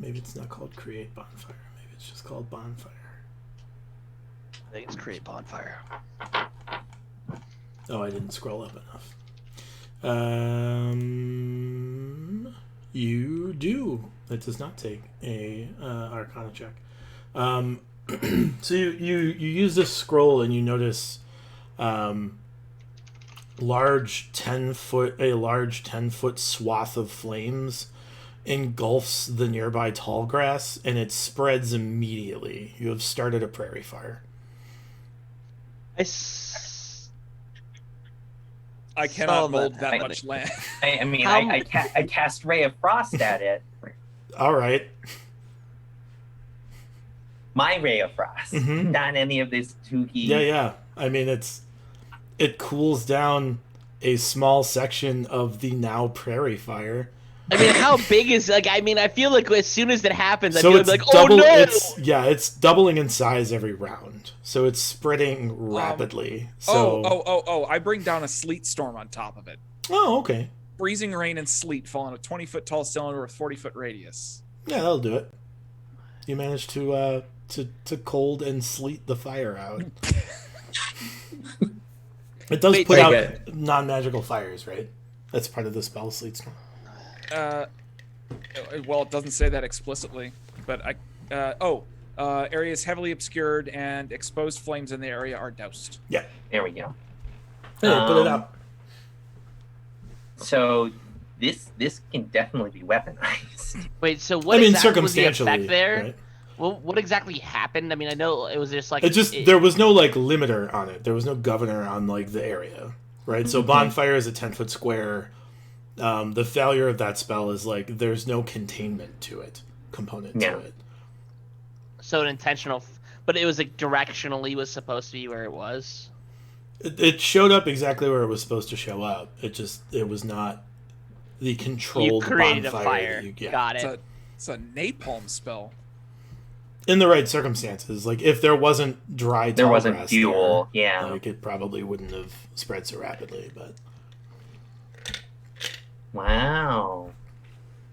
Maybe it's not called Create Bonfire. Maybe it's just called Bonfire.
I think it's create bonfire.
Oh, I didn't scroll up enough. You do. That does not take a Arcana check. So you use this scroll and you notice a large 10-foot swath of flames engulfs the nearby tall grass, and it spreads immediately. You have started a prairie fire.
I
Saw
cannot mold
that.
that much land.
I mean,
How-
I cast Ray of Frost at it.
All right.
My Ray of Frost,
Mhm.
not any of this Tuki.
Yeah. I mean, it cools down a small section of the now prairie fire.
I mean, how big is I mean, I feel like as soon as that happens, I
So
feel
it's
like,
double.
oh no!
It's doubling in size every round. So it's spreading rapidly. So
Oh! I bring down a sleet storm on top of it.
oh, okay.
Freezing rain and sleet fall on a 20-foot tall cylinder with 40-foot radius.
Yeah, that'll do it. You managed to cold and sleet the fire out. It does
Wait,
put out
okay.
non-magical fires, right? That's part of the spell, Sleet Storm.
Well, it doesn't say that explicitly, but areas heavily obscured and exposed flames in the area are doused.
Yeah.
There we go.
Hey, put it
Um,
up.
So this can definitely be weaponized.
Wait, so what
I mean,
exactly was the
circumstantially,
effect there?
right?
Well, what exactly happened? I mean, I know it was just like
There was no like limiter on it. There was no governor on like the area, right? So bonfire is a 10-foot square. The failure of that spell is like there's no containment to it component
Yeah.
to it.
So an intentional, but it was like directionally was supposed to be where it was.
It showed up exactly where it was supposed to show up. It was not the
You
controlled
created a
bonfire.
fire.
That you get.
Got
It's
it.
a napalm spell.
In the right circumstances, like if there wasn't dry,
There
tall
wasn't
grass
fuel.
there,
Yeah.
like it probably wouldn't have spread so rapidly. But
Wow.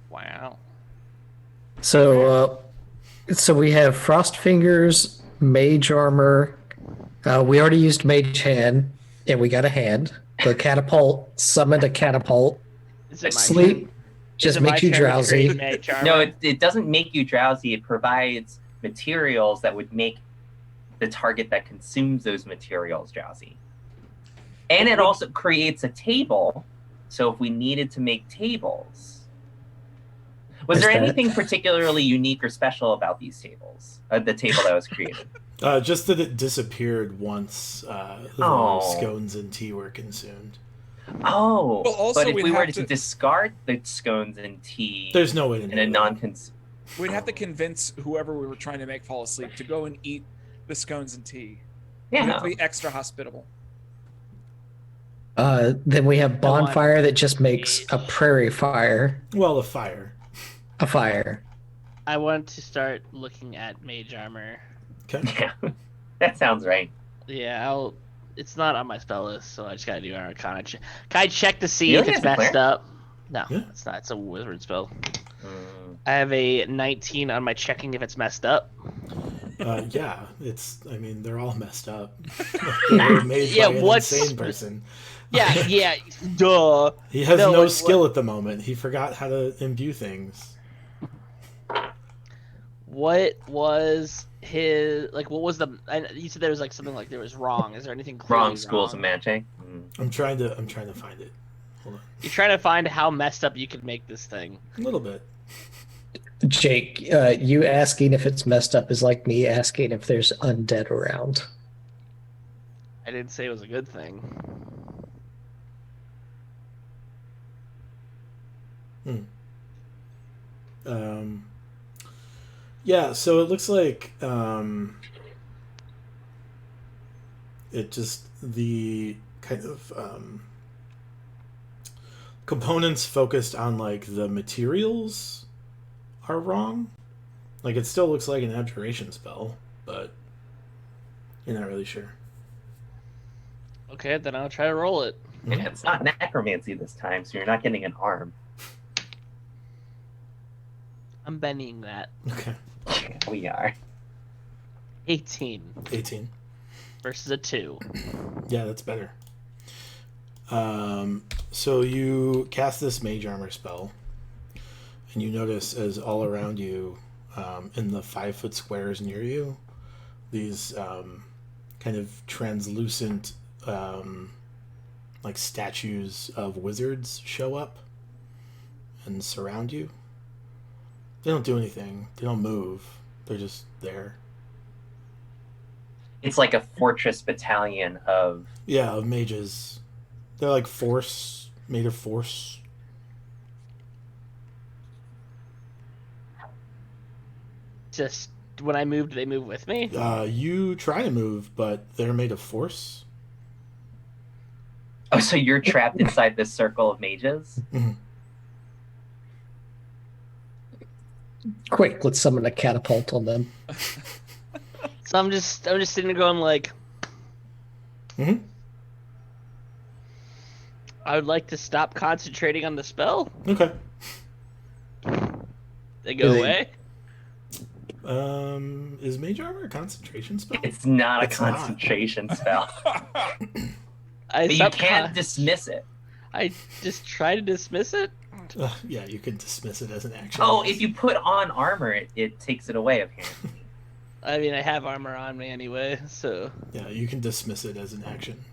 Wow.
So, so we have Frost Fingers, Mage Armor. We already used Mage Hand, and we got a hand. The catapult summoned a catapult.
Is it my
Sleep
turn?
just
Is it my
makes you
turn to
drowsy.
create mage armor?
No, it doesn't make you drowsy. It provides materials that would make the target that consumes those materials drowsy. And it also creates a table. So if we needed to make tables, was
Is
there
that-
anything particularly unique or special about these tables? The table that was created.
just that it disappeared once the
Oh.
scones and tea were consumed.
Oh,
Well, also
but if
we'd
we were
have
to
to-
discard the scones and tea
There's no way to
in
know
a
that.
non-cons,
We'd have to convince whoever we were trying to make fall asleep to go and eat the scones and tea. We'd have
yeah,
to be extra hospitable.
Then we have
want-
Bonfire that just makes a prairie fire
Well, a fire.
a fire.
I want to start looking at mage armor.
Okay.
yeah, that sounds right.
Yeah, it's not on my spell list, so I just gotta do an Arcana check. Can I check to see
Really?
if it's
As a
messed
cleric?
up? No,
Yeah.
it's not. It's a wizard spell.
Mm.
I have a 19 on my checking if it's messed up.
Yeah, it's. I mean, they're all messed up. They were made
Yeah,
by an
what's-
insane person.
Yeah, yeah, duh.
He has
No,
no
like,
skill at the moment. He forgot how to imbue things.
What was his like? What was the? You said there was like something like there was wrong. Is there anything clearly
Wrong schools of
wrong?
magic. Mm.
I'm trying to find it. Hold on.
You're trying to find how messed up you could make this thing.
A little bit.
Jake, you asking if it's messed up is like me asking if there's undead around.
I didn't say it was a good thing.
Yeah, so it looks like it just the kind of components focused on like the materials are wrong. Like it still looks like an abjuration spell, but you're not really sure.
Okay, then I'll try to roll it.
Yeah, it's not necromancy this time, so you're not getting an arm.
I'm bending that.
Okay.
We are.
18
18.
versus a 2.
Yeah, that's better. So you cast this mage armor spell, and you notice as all around you, in the 5-foot squares near you, these kind of translucent, like statues of wizards show up and surround you. They don't do anything. They don't move. They're just there.
It's like a fortress battalion of.
Yeah, of mages. They're like made of force.
Just when I move, do they move with me?
You try to move, but they're made of force.
Oh, so you're trapped inside this circle of mages?
Quick, let's summon a catapult on them.
So I'm just sitting there going like,
Mhm.
I would like to stop concentrating on the spell.
Okay.
They go
Is it-
away.
Is mage armor a concentration spell?
It's not a
It's not.
concentration spell.
I
But you
stop
can't
con-
dismiss it.
I just try to dismiss it.
Yeah, you can dismiss it as an action.
Oh, if you put on armor, it takes it away, apparently.
I mean, I have armor on me anyway, so
Yeah, you can dismiss it as an action.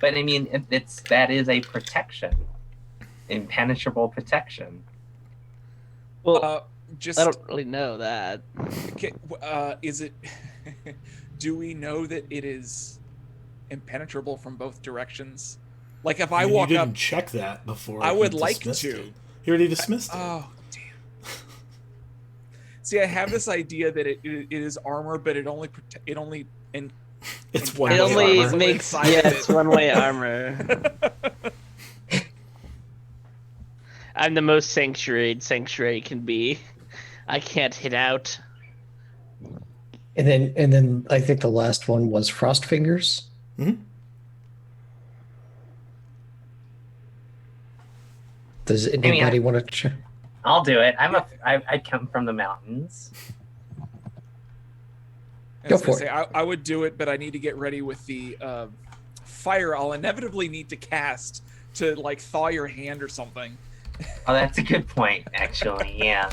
But I mean, that is a protection. Impenetrable protection.
well,
Just
I don't really know that.
is it? Do we know that it is impenetrable from both directions? Like if I
mean,
walk
you
up,
didn't check that before.
I
you
would like
dismissed
to.
it. You already dismissed it.
oh damn. See, I have this idea that it is armor, but it only
It's one
It
way
only
armor.
makes
inside of
it's
it.
one-way armor. I'm the most sanctuary can be. I can't hit out.
And then I think the last one was Frost Fingers.
Mhm.
Does anybody
I-
want to check?
I'll do it. I come from the mountains.
Go
I was gonna
for it.
say, I would do it, but I need to get ready with the fire I'll inevitably need to cast to like thaw your hand or something.
Oh, that's a good point, actually. Yeah.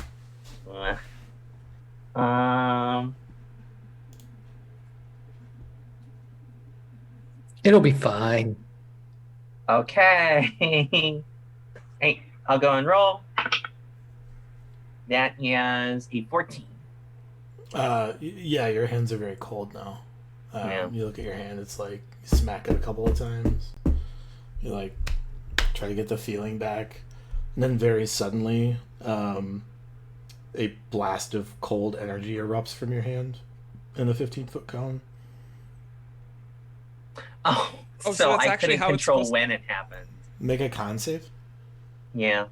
Um.
It'll be fine.
Okay. Hey, I'll go and roll. That is a 14.
Yeah, your hands are very cold now.
Yeah.
You look at your hand, it's like you smack it a couple of times. You like try to get the feeling back, and then very suddenly, a blast of cold energy erupts from your hand in a 15-foot cone.
Oh,
so
so
that's
I
actually
couldn't
how it's
control
supposed-
when it happened.
Make a con save.
Yeah.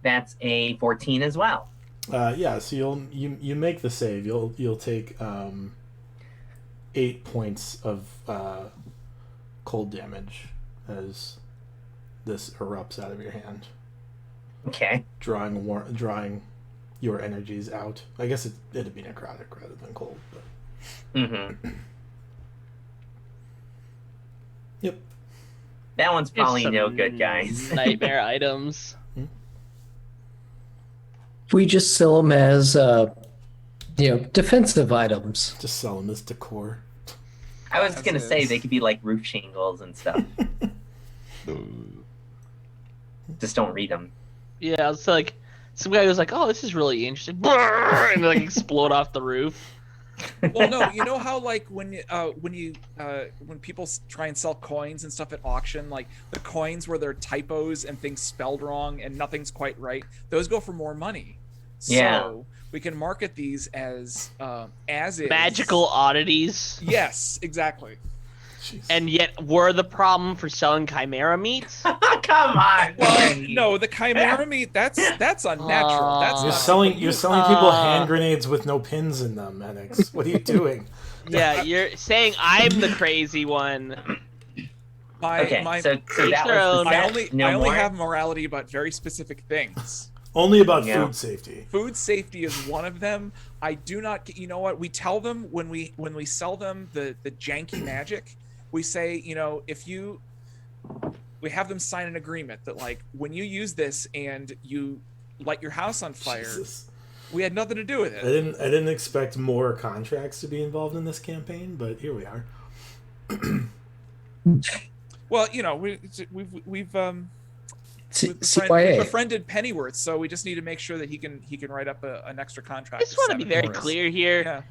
That's a 14 as well.
Yeah, so you make the save. You'll take 8 points of cold damage as this erupts out of your hand,
Okay.
drawing your energies out. I guess it'd be necrotic rather than cold, but
Mm-hmm.
yep.
That one's
Here's
probably
some
no good, guys.
Nightmare items.
We just sell them as, defensive items.
Just sell them as decor.
I was
As
gonna
it
say
is.
they could be like roof shingles and stuff. Just don't read them.
Yeah, it's like some guy was like, "Oh, this is really interesting," Brrr! and like explode off the roof.
Well, no, you know how like when people try and sell coins and stuff at auction, like the coins where there are typos and things spelled wrong and nothing's quite right, those go for more money.
Yeah.
So we can market these as is
Magical oddities,
Yes, exactly.
Jeez.
and yet we're the problem for selling chimera meat.
Come on.
Well,
Kenny.
no, the chimera meat that's unnatural. That's
You're
not
selling people
Uh,
hand grenades with no pins in them, Enix. What are you doing?
Yeah, you're saying I'm the crazy one.
my
Okay,
my.
so
Each
that
their
was
own.
the
I
set.
only
No
I only
more?
have morality about very specific things.
Only about
Yeah.
food safety.
Food safety is one of them. I do not. You know what? We tell them when we sell them the janky magic. We say, if we have them sign an agreement that like when you use this and you light your house on fire,
Jesus.
we had nothing to do with
I
it.
didn't expect more contracts to be involved in this campaign, but here we are.
Well, we've
CYA.
befriended Pennyworth, so we just need to make sure that he can write up an extra
I
contract.
just want to be very
Morris.
clear here.
Yeah.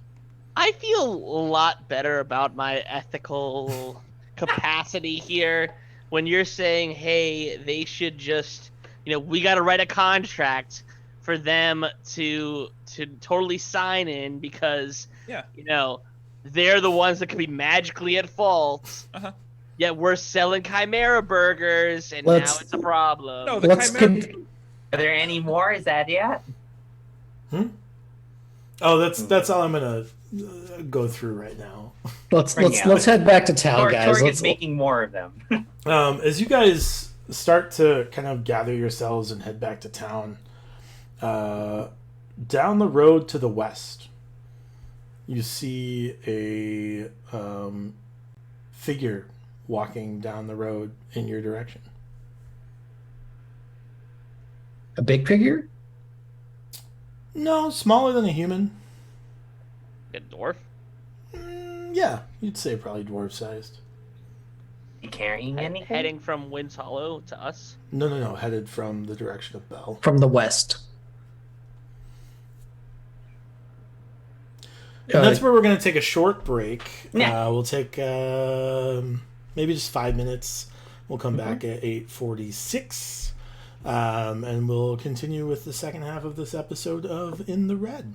I feel a lot better about my ethical capacity here when you're saying, hey, they should just, we got to write a contract for them to totally sign in because,
Yeah.
they're the ones that could be magically at fault.
Uh-huh.
Yet we're selling Chimera burgers, and
Let's-
now it's a problem.
No, the
Let's
chimera.
Are there any more? Is that it?
Oh, that's all I'm gonna go through right now.
let's head back to town, guys.
Torg
Let's,
is making more of them.
As you guys start to kind of gather yourselves and head back to town, down the road to the west, you see a figure walking down the road in your direction.
a big figure?
No, smaller than a human.
A dwarf?
Yeah, you'd say probably dwarf-sized.
You carrying anything?
Heading from Winds Hollow to us?
No, headed from the direction of Bell.
From the west.
And that's where we're going to take a short break.
Yeah.
We'll take maybe just 5 minutes. We'll come back at 8:46. And we'll continue with the second half of this episode of In the Red.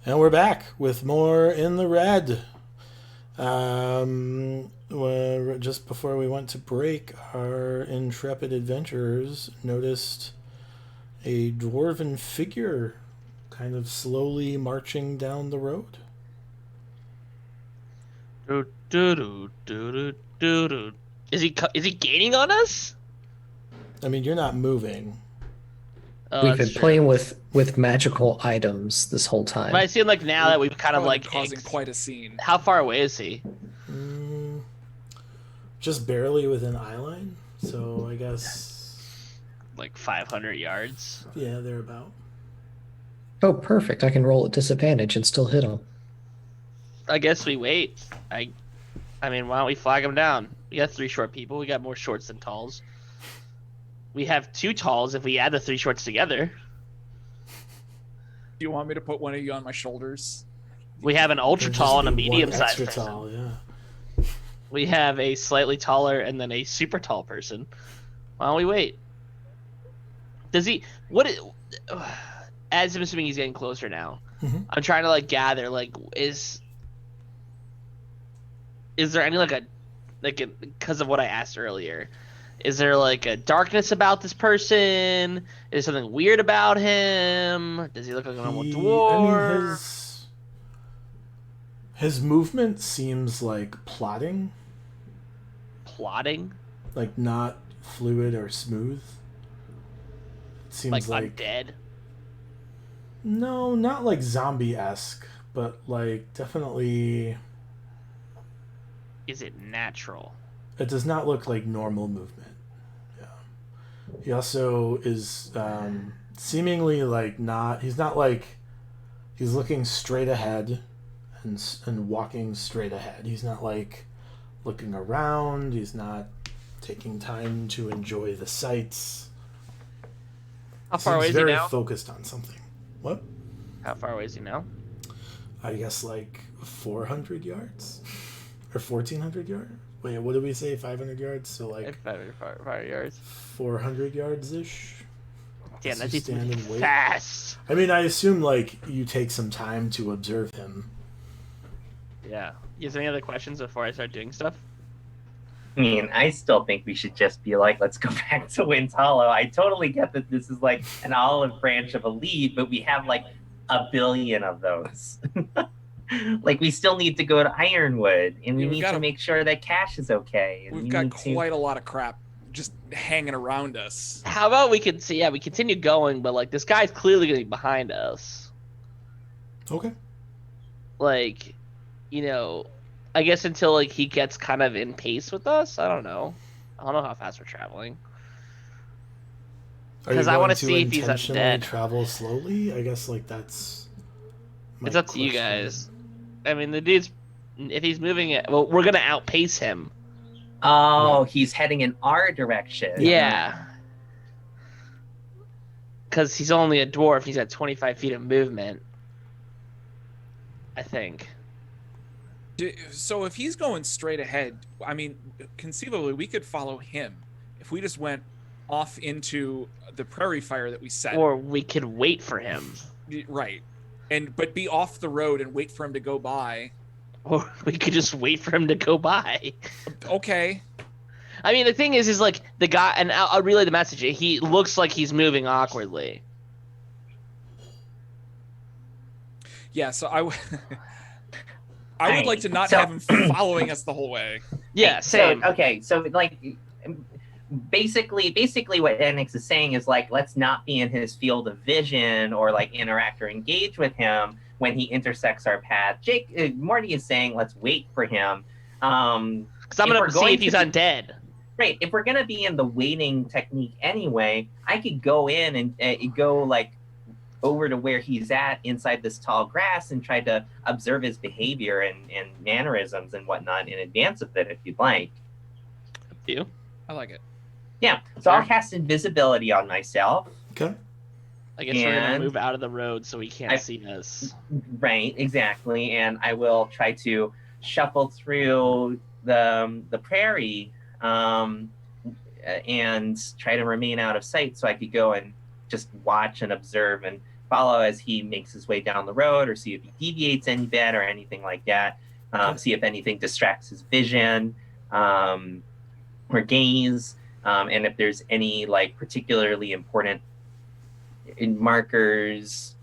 And we're back with more In the Red. Just before we went to break, our intrepid adventurers noticed a dwarven figure kind of slowly marching down the road.
Is he gaining on us?
I mean, you're not moving.
Oh,
We've
that's
been
true.
playing with magical items this whole time.
But I seem like now that we've kind of
Probably
like
causing quite a scene.
How far away is he?
Just barely within eyeline, so I guess
Like 500 yards.
yeah, they're about.
Oh, perfect. I can roll at disadvantage and still hit him.
I guess we wait. I mean, why don't we flag him down? We got 3 short people. We got more shorts than talls. We have 2 talls if we add the 3 shorts together.
Do you want me to put one of you on my shoulders?
We have an ultra
There'd
tall
just
and a
be one
medium-sized
extra
person.
tall, yeah.
We have a slightly taller and then a super tall person. Why don't we wait? Does he? As I'm assuming he's getting closer now.
Mhm.
I'm trying to like gather is there any because of what I asked earlier? Is there like a darkness about this person? Is there something weird about him? Does he look like a normal dwarf?
I mean, his movement seems like plotting,
Plotting?
like not fluid or smooth. It seems like
undead?
no, not like zombie-esque, but like definitely.
Is it natural?
It does not look like normal movement. Yeah. He also is seemingly like not. He's not like. He's looking straight ahead, and walking straight ahead. He's not like looking around. He's not taking time to enjoy the sights.
How far away
Seems
is he
very
now?
focused on something. What?
How far away is he now?
I guess like 400 yards or 1,400 yards. Wait, what did we say? 500 yards? So like
500 yards.
400 yards ish.
Damn, that's
Does he stand and wait?
fast.
I mean, I assume like you take some time to observe him.
Yeah. You have any other questions before I start doing stuff?
I mean, I still think we should just be like, let's go back to Wind's Hollow. I totally get that this is like an olive branch of a lead, but we have like a billion of those. Like, we still need to go to Ironwood, and we
Yeah,
need to make sure that Cash is okay. And
We've
we
got
need to-
quite a lot of crap just hanging around us.
How about we continue going, but like this guy's clearly gonna be behind us.
Okay.
Like, I guess until like he gets kind of in pace with us. I don't know how fast we're traveling.
Are you
'Cause I wanna
going to
see if he's
intentionally
undead.
travel slowly? I guess like that's. my
It's up to you
question.
guys. I mean, the dude's if he's moving it, well, we're gonna outpace him.
Oh, he's heading in our direction.
Yeah. Because he's only a dwarf. He's at 25 feet of movement. I think.
So if he's going straight ahead, I mean, conceivably we could follow him if we just went off into the prairie fire that we set.
Or we could wait for him.
Right. But be off the road and wait for him to go by.
Or we could just wait for him to go by.
Okay.
I mean, the thing is like the guy, and I'll relay the message. He looks like he's moving awkwardly.
Yeah, so I would like to not
So-
have him following us the whole way.
Yeah, same.
So like, basically what Enix is saying is like, let's not be in his field of vision or like interact or engage with him when he intersects our path. Morty is saying, let's wait for him.
Because I'm
if
gonna
we're
see
going
if he's
to
undead.
Right. If we're gonna be in the waiting technique anyway, I could go in and go like over to where he's at inside this tall grass and try to observe his behavior and mannerisms and whatnot in advance of it, if you'd like.
You?
I like it.
Yeah. So I'll
Sure.
cast invisibility on myself.
Okay.
I guess we're gonna
And-
move out of the road so he can't
I-
see us.
Right. Exactly. And I will try to shuffle through the prairie and try to remain out of sight so I could go and just watch and observe and follow as he makes his way down the road, or see if he deviates any bit or anything like that. See if anything distracts his vision or gaze, and if there's any like particularly important markers,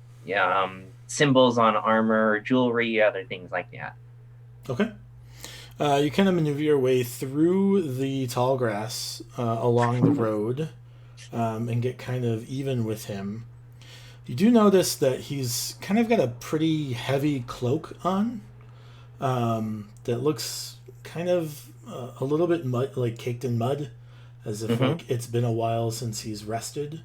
symbols on armor or jewelry, other things like that.
Okay. You kind of maneuver your way through the tall grass along the road and get kind of even with him. You do notice that he's kind of got a pretty heavy cloak on that looks kind of a little bit like caked in mud, as if like it's been a while since he's rested.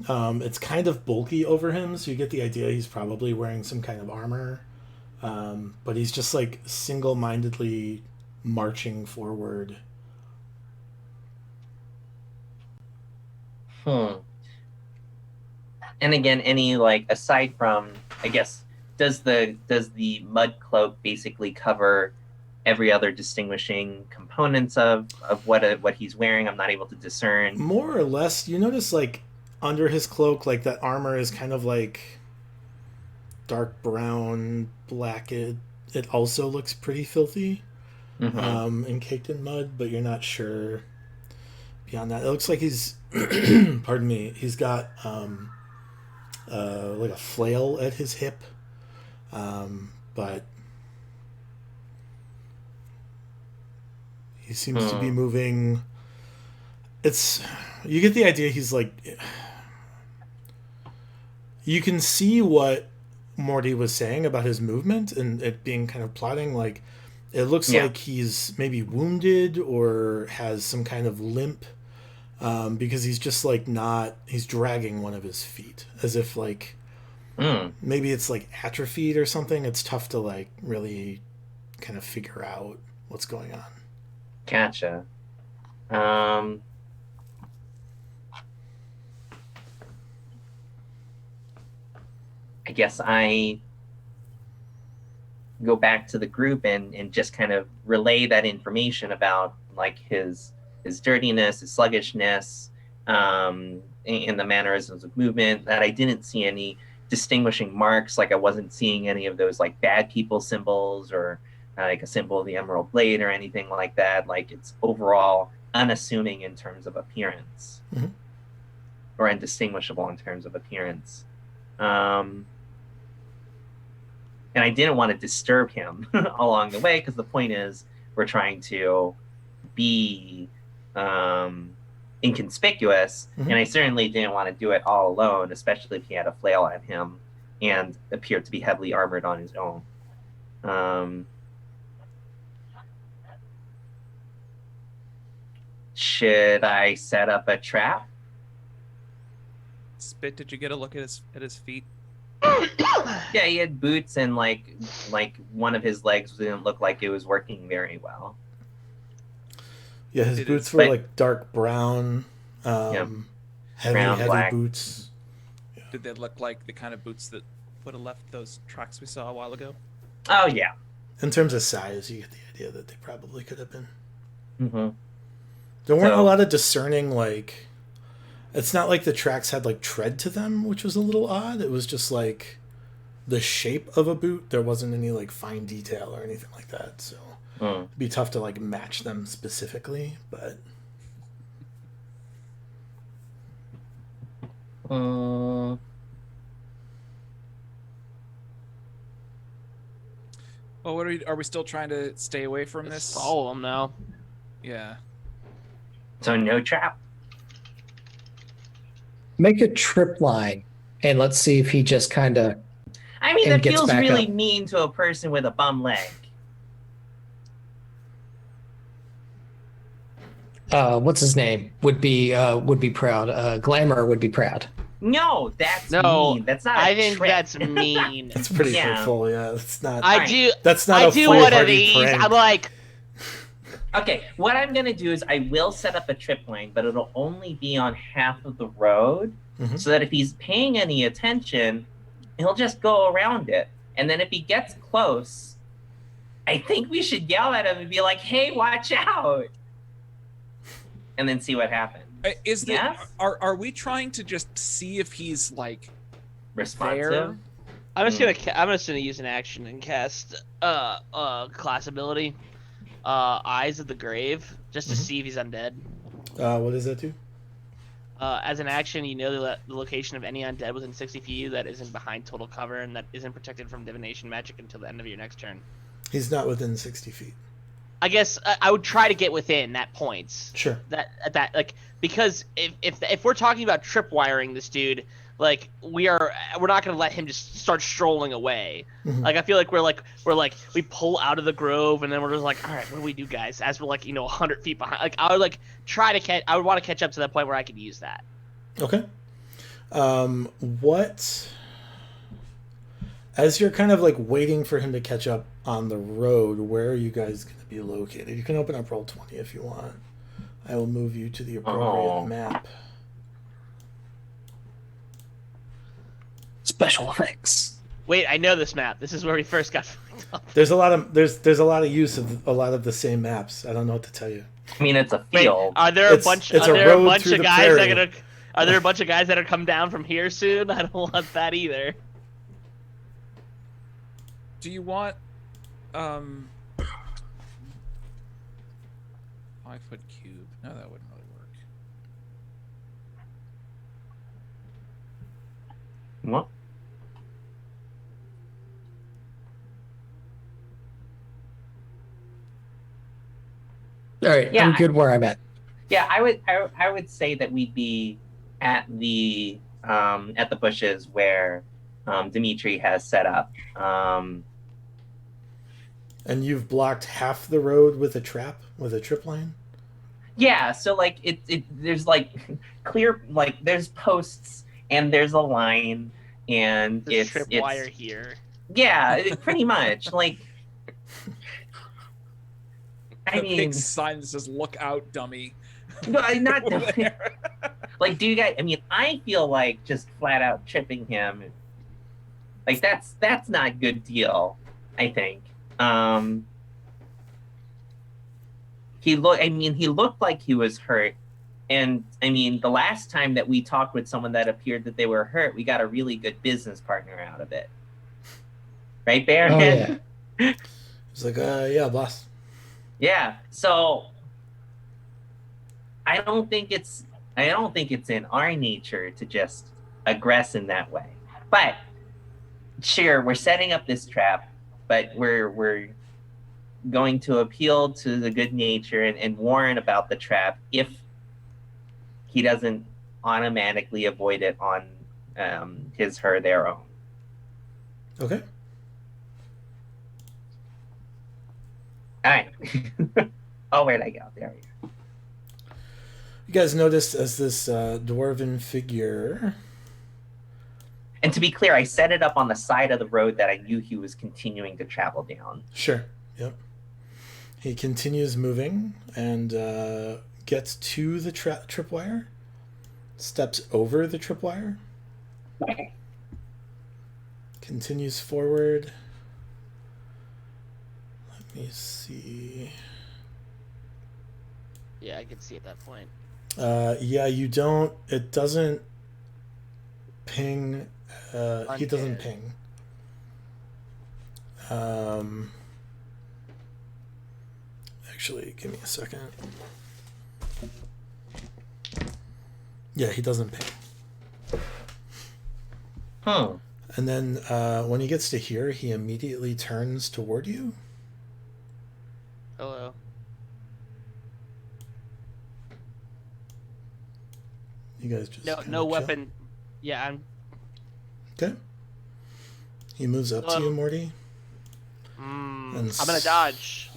It's kind of bulky over him, so you get the idea he's probably wearing some kind of armor. But he's just like single-mindedly marching forward.
And again, any like aside from, I guess, does the mud cloak basically cover every other distinguishing components of what he's wearing? I'm not able to discern.
More or less, you notice like under his cloak, like that armor is kind of like dark brown, black. It also looks pretty filthy and caked in mud, but you're not sure beyond that. It looks like he's pardon me, he's got like a flail at his hip, but he seems to be moving. You get the idea he's like, you can see what Morty was saying about his movement and it being kind of plotting. Like, it looks like he's maybe wounded or has some kind of limp, because he's just like he's dragging one of his feet as if like maybe it's like atrophied or something. It's tough to like really kind of figure out what's going on.
Gotcha. I guess I go back to the group and just kind of relay that information about like his dirtiness, his sluggishness, and the mannerisms of movement, that I didn't see any distinguishing marks. Like I wasn't seeing any of those like bad people symbols or like a symbol of the Emerald Blade or anything like that. Like it's overall unassuming in terms of appearance, or indistinguishable in terms of appearance. And I didn't want to disturb him along the way, because the point is we're trying to be inconspicuous, and I certainly didn't want to do it all alone, especially if he had a flail at him and appeared to be heavily armored on his own. Should I set up a trap?
Spit, did you get a look at his feet?
Yeah, he had boots, and like one of his legs didn't look like it was working very well.
Yeah, his boots were like dark brown, heavy
black
boots.
Yeah. Did they look like the kind of boots that would have left those tracks we saw a while ago?
Oh yeah.
In terms of size, you get the idea that they probably could have been. There weren't a lot of discerning, like, it's not like the tracks had like tread to them, which was a little odd. It was just like the shape of a boot. There wasn't any like fine detail or anything like that. So it'd be tough to like match them specifically, but.
Well, what are we still trying to stay away from this?
Follow them now.
Yeah.
So no trap.
Make a trip line, and let's see if he just kind of.
I mean, that
gets
feels
back
really
up.
mean to a person with a bum leg.
What's his name? Would be proud. Glamour would be proud.
No, that's
No,
mean. That's not.
I
a
think
trick.
that's mean.
It's pretty
Yeah.
hurtful, yeah. It's not.
I do.
That's not
I
a
do one of
foolhardy
these.
prank.
I'm like,
Okay, what I'm gonna do is I will set up a trip line, but it'll only be on half of the road, so that if he's paying any attention, he'll just go around it. And then if he gets close, I think we should yell at him and be like, "Hey, watch out!" And then see what happens.
Is that
Yes?
are we trying to just see if he's like
responsive.
I'm just gonna use an action and cast class ability, Eyes of the Grave, just to see if he's undead.
What does that do?
As an action, you know the location of any undead within 60 feet of you that isn't behind total cover and that isn't protected from divination magic until the end of your next turn.
He's not within 60 feet.
I guess I would try to get within that points.
Sure.
That like, because if we're talking about tripwiring this dude, like we're not gonna let him just start strolling away.
Mhm.
Like I feel like we pull out of the grove and then we're just like, all right, what do we do, guys? As we're like 100 feet behind. Like I would like I would want to catch up to that point where I could use that.
Okay. What? As you're kind of like waiting for him to catch up on the road, where are you guys going to be located? You can open up Roll20 if you want. I will move you to the appropriate map.
Special effects.
Wait, I know this map. This is where we first got fucked up.
There's a lot of use of a lot of the same maps. I don't know what to tell you.
I mean, it's a
Wait,
field.
are there
It's a
are there
road
a bunch
through
of
the
guys that are
prairie.
gonna? Are there a bunch of guys that are come down from here soon? I don't want that either.
Do you want 5 foot cube? No, that wouldn't really work.
What?
All right,
Yeah,
I'm good where I'm at.
Yeah, I would say that we'd be at the bushes where Dimitri has set up.
And you've blocked half the road with a trip line?
Yeah, so like there's like clear, like there's posts and there's a line and
There's
it's
tripwire here.
yeah, pretty much like. I
A
mean,
big sign that says "Look out, dummy."
no, not
over there.
like. Do you guys? I mean, I feel like just flat out tripping him. Like that's not a good deal. I think. He looked like he was hurt, and I mean, the last time that we talked with someone that appeared that they were hurt, we got a really good business partner out of it. Right, Baron?
Oh yeah.
It's like, yeah, boss.
Yeah. So I don't think it's in our nature to just aggress in that way. But sure, we're setting up this trap, but we're going to appeal to the good nature and warn about the trap if he doesn't automatically avoid it on their own.
Okay.
All right. Oh, where'd I go? There we go.
You guys noticed as this dwarven figure.
And to be clear, I set it up on the side of the road that I knew he was continuing to travel down.
Sure. Yep. He continues moving and gets to the tripwire. Steps over the tripwire. Continues forward. Let me see.
Yeah, I can see at that point.
Yeah, you don't. It doesn't ping. He doesn't ping. Actually, give me a second. Yeah, he doesn't ping.
Hmm.
And then when he gets to here, he immediately turns toward you.
Hello.
You guys just
No,
kinda
no
chill.
weapon. Yeah, I'm.
Okay. He moves up to you, Morty.
I'm gonna dodge.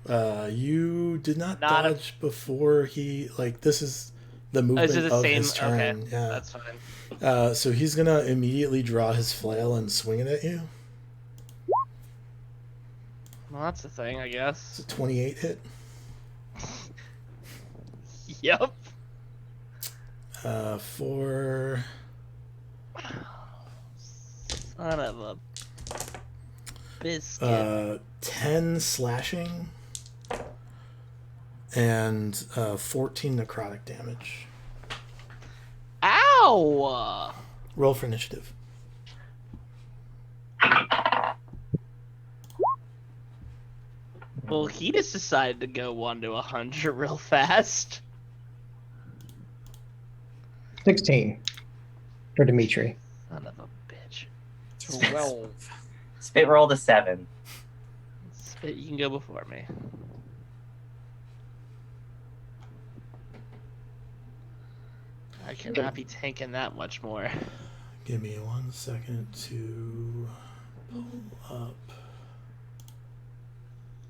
You did not
Not a-
dodge before he this is the movement
This is the
of
same.
his turn.
Okay,
Yeah.
that's fine.
So he's gonna immediately draw his flail and swing it at you.
Well, that's the thing, I
It's
guess.
a 28 hit.
Yep.
For
Son of a biscuit.
10 slashing and 14 necrotic damage.
Ow!
Roll for initiative.
Well, he just decided to go 1 to 100 real fast.
16 for Dimitri.
Son of a bitch.
12.
Spit rolled a 7.
Spit, you can go before me. I cannot be tanking that much more.
Give me 1 second to pull up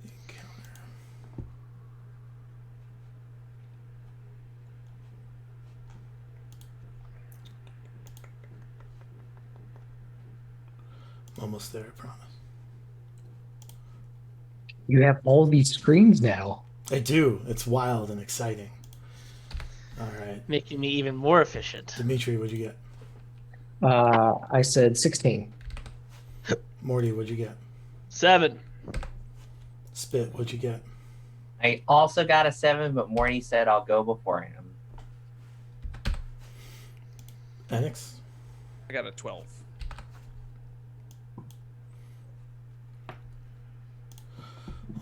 the encounter. Almost there, I promise.
You have all these screens now.
I do. It's wild and exciting. All right.
Making me even more efficient.
Dimitri, what'd you get?
I said 16.
Morty, what'd you get?
7.
Spit, what'd you get?
I also got a 7, but Morty said I'll go before him.
Enix?
I got a 12.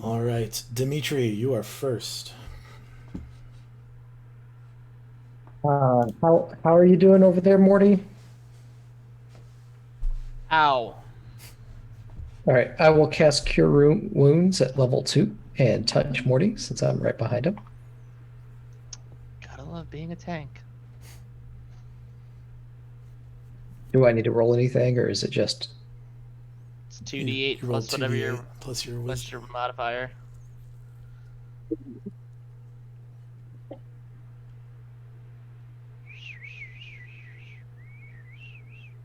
All right. Dimitri, you are first.
How are you doing over there, Morty?
Ow.
All right, I will cast Cure Wounds at level 2 and touch Morty since I'm right behind him.
Gotta love being a tank.
Do I need to roll anything, or is it just?
It's 2d8
You rolled
plus whatever
2d8 plus your
plus
wisdom.
your modifier.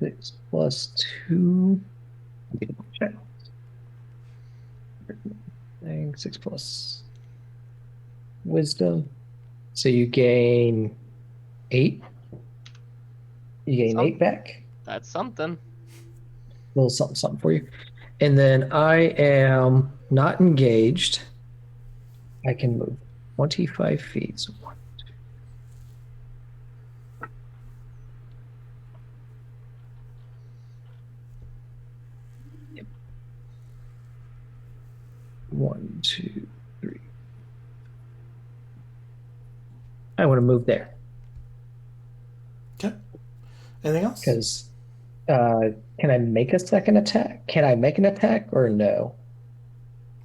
Six plus 2. Check. 6 plus wisdom. So you gain 8. You gain 8 back.
That's something.
A little something for you. And then I am not engaged. I can move 25 feet. So 1, 2. Yep. 1, 2, 3. I want to move there
Okay. Anything else?
because can I make a second attack? Can I make an attack or no?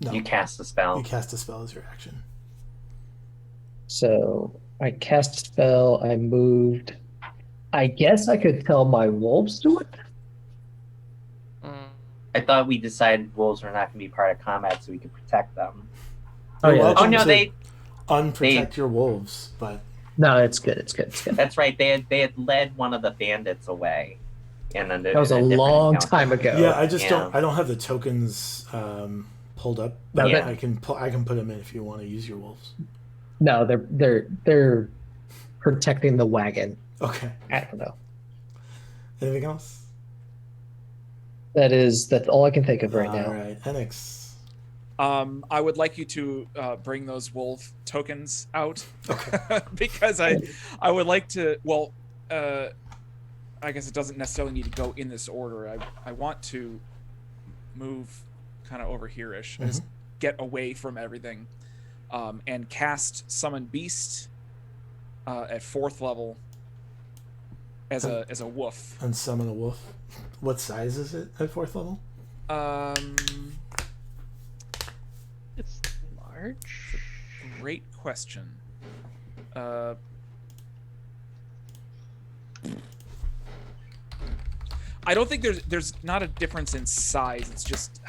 No.
You cast the spell.
You cast a spell as your action.
So I cast a spell. I moved. I guess I could tell my wolves to it.
Mm.
I thought we decided wolves were not going to be part of combat so we could protect them.
You're
yeah.
welcome
Oh no,
to
they
unprotect your wolves, but
No, it's good. It's good. It's good.
that's right. They had led one of the bandits away. And then
That was a long time ago.
yeah, I just
Yeah.
don't have the tokens pulled up.
No,
But
that-
I can put them in if you want to use your wolves.
No, they're protecting the wagon.
Okay.
I don't know.
Anything else?
That's all I can think of right
All
now.
right. Enix.
I would like you to bring those wolf tokens out
Okay.
because I would like to. Well, I guess it doesn't necessarily need to go in this order. I want to move kind of over here-ish, just get away from everything, and cast Summon Beast at 4th level as a wolf.
And summon a wolf. What size is it at 4th level?
It's large.
Great question. I don't think there's not a difference in size. It's just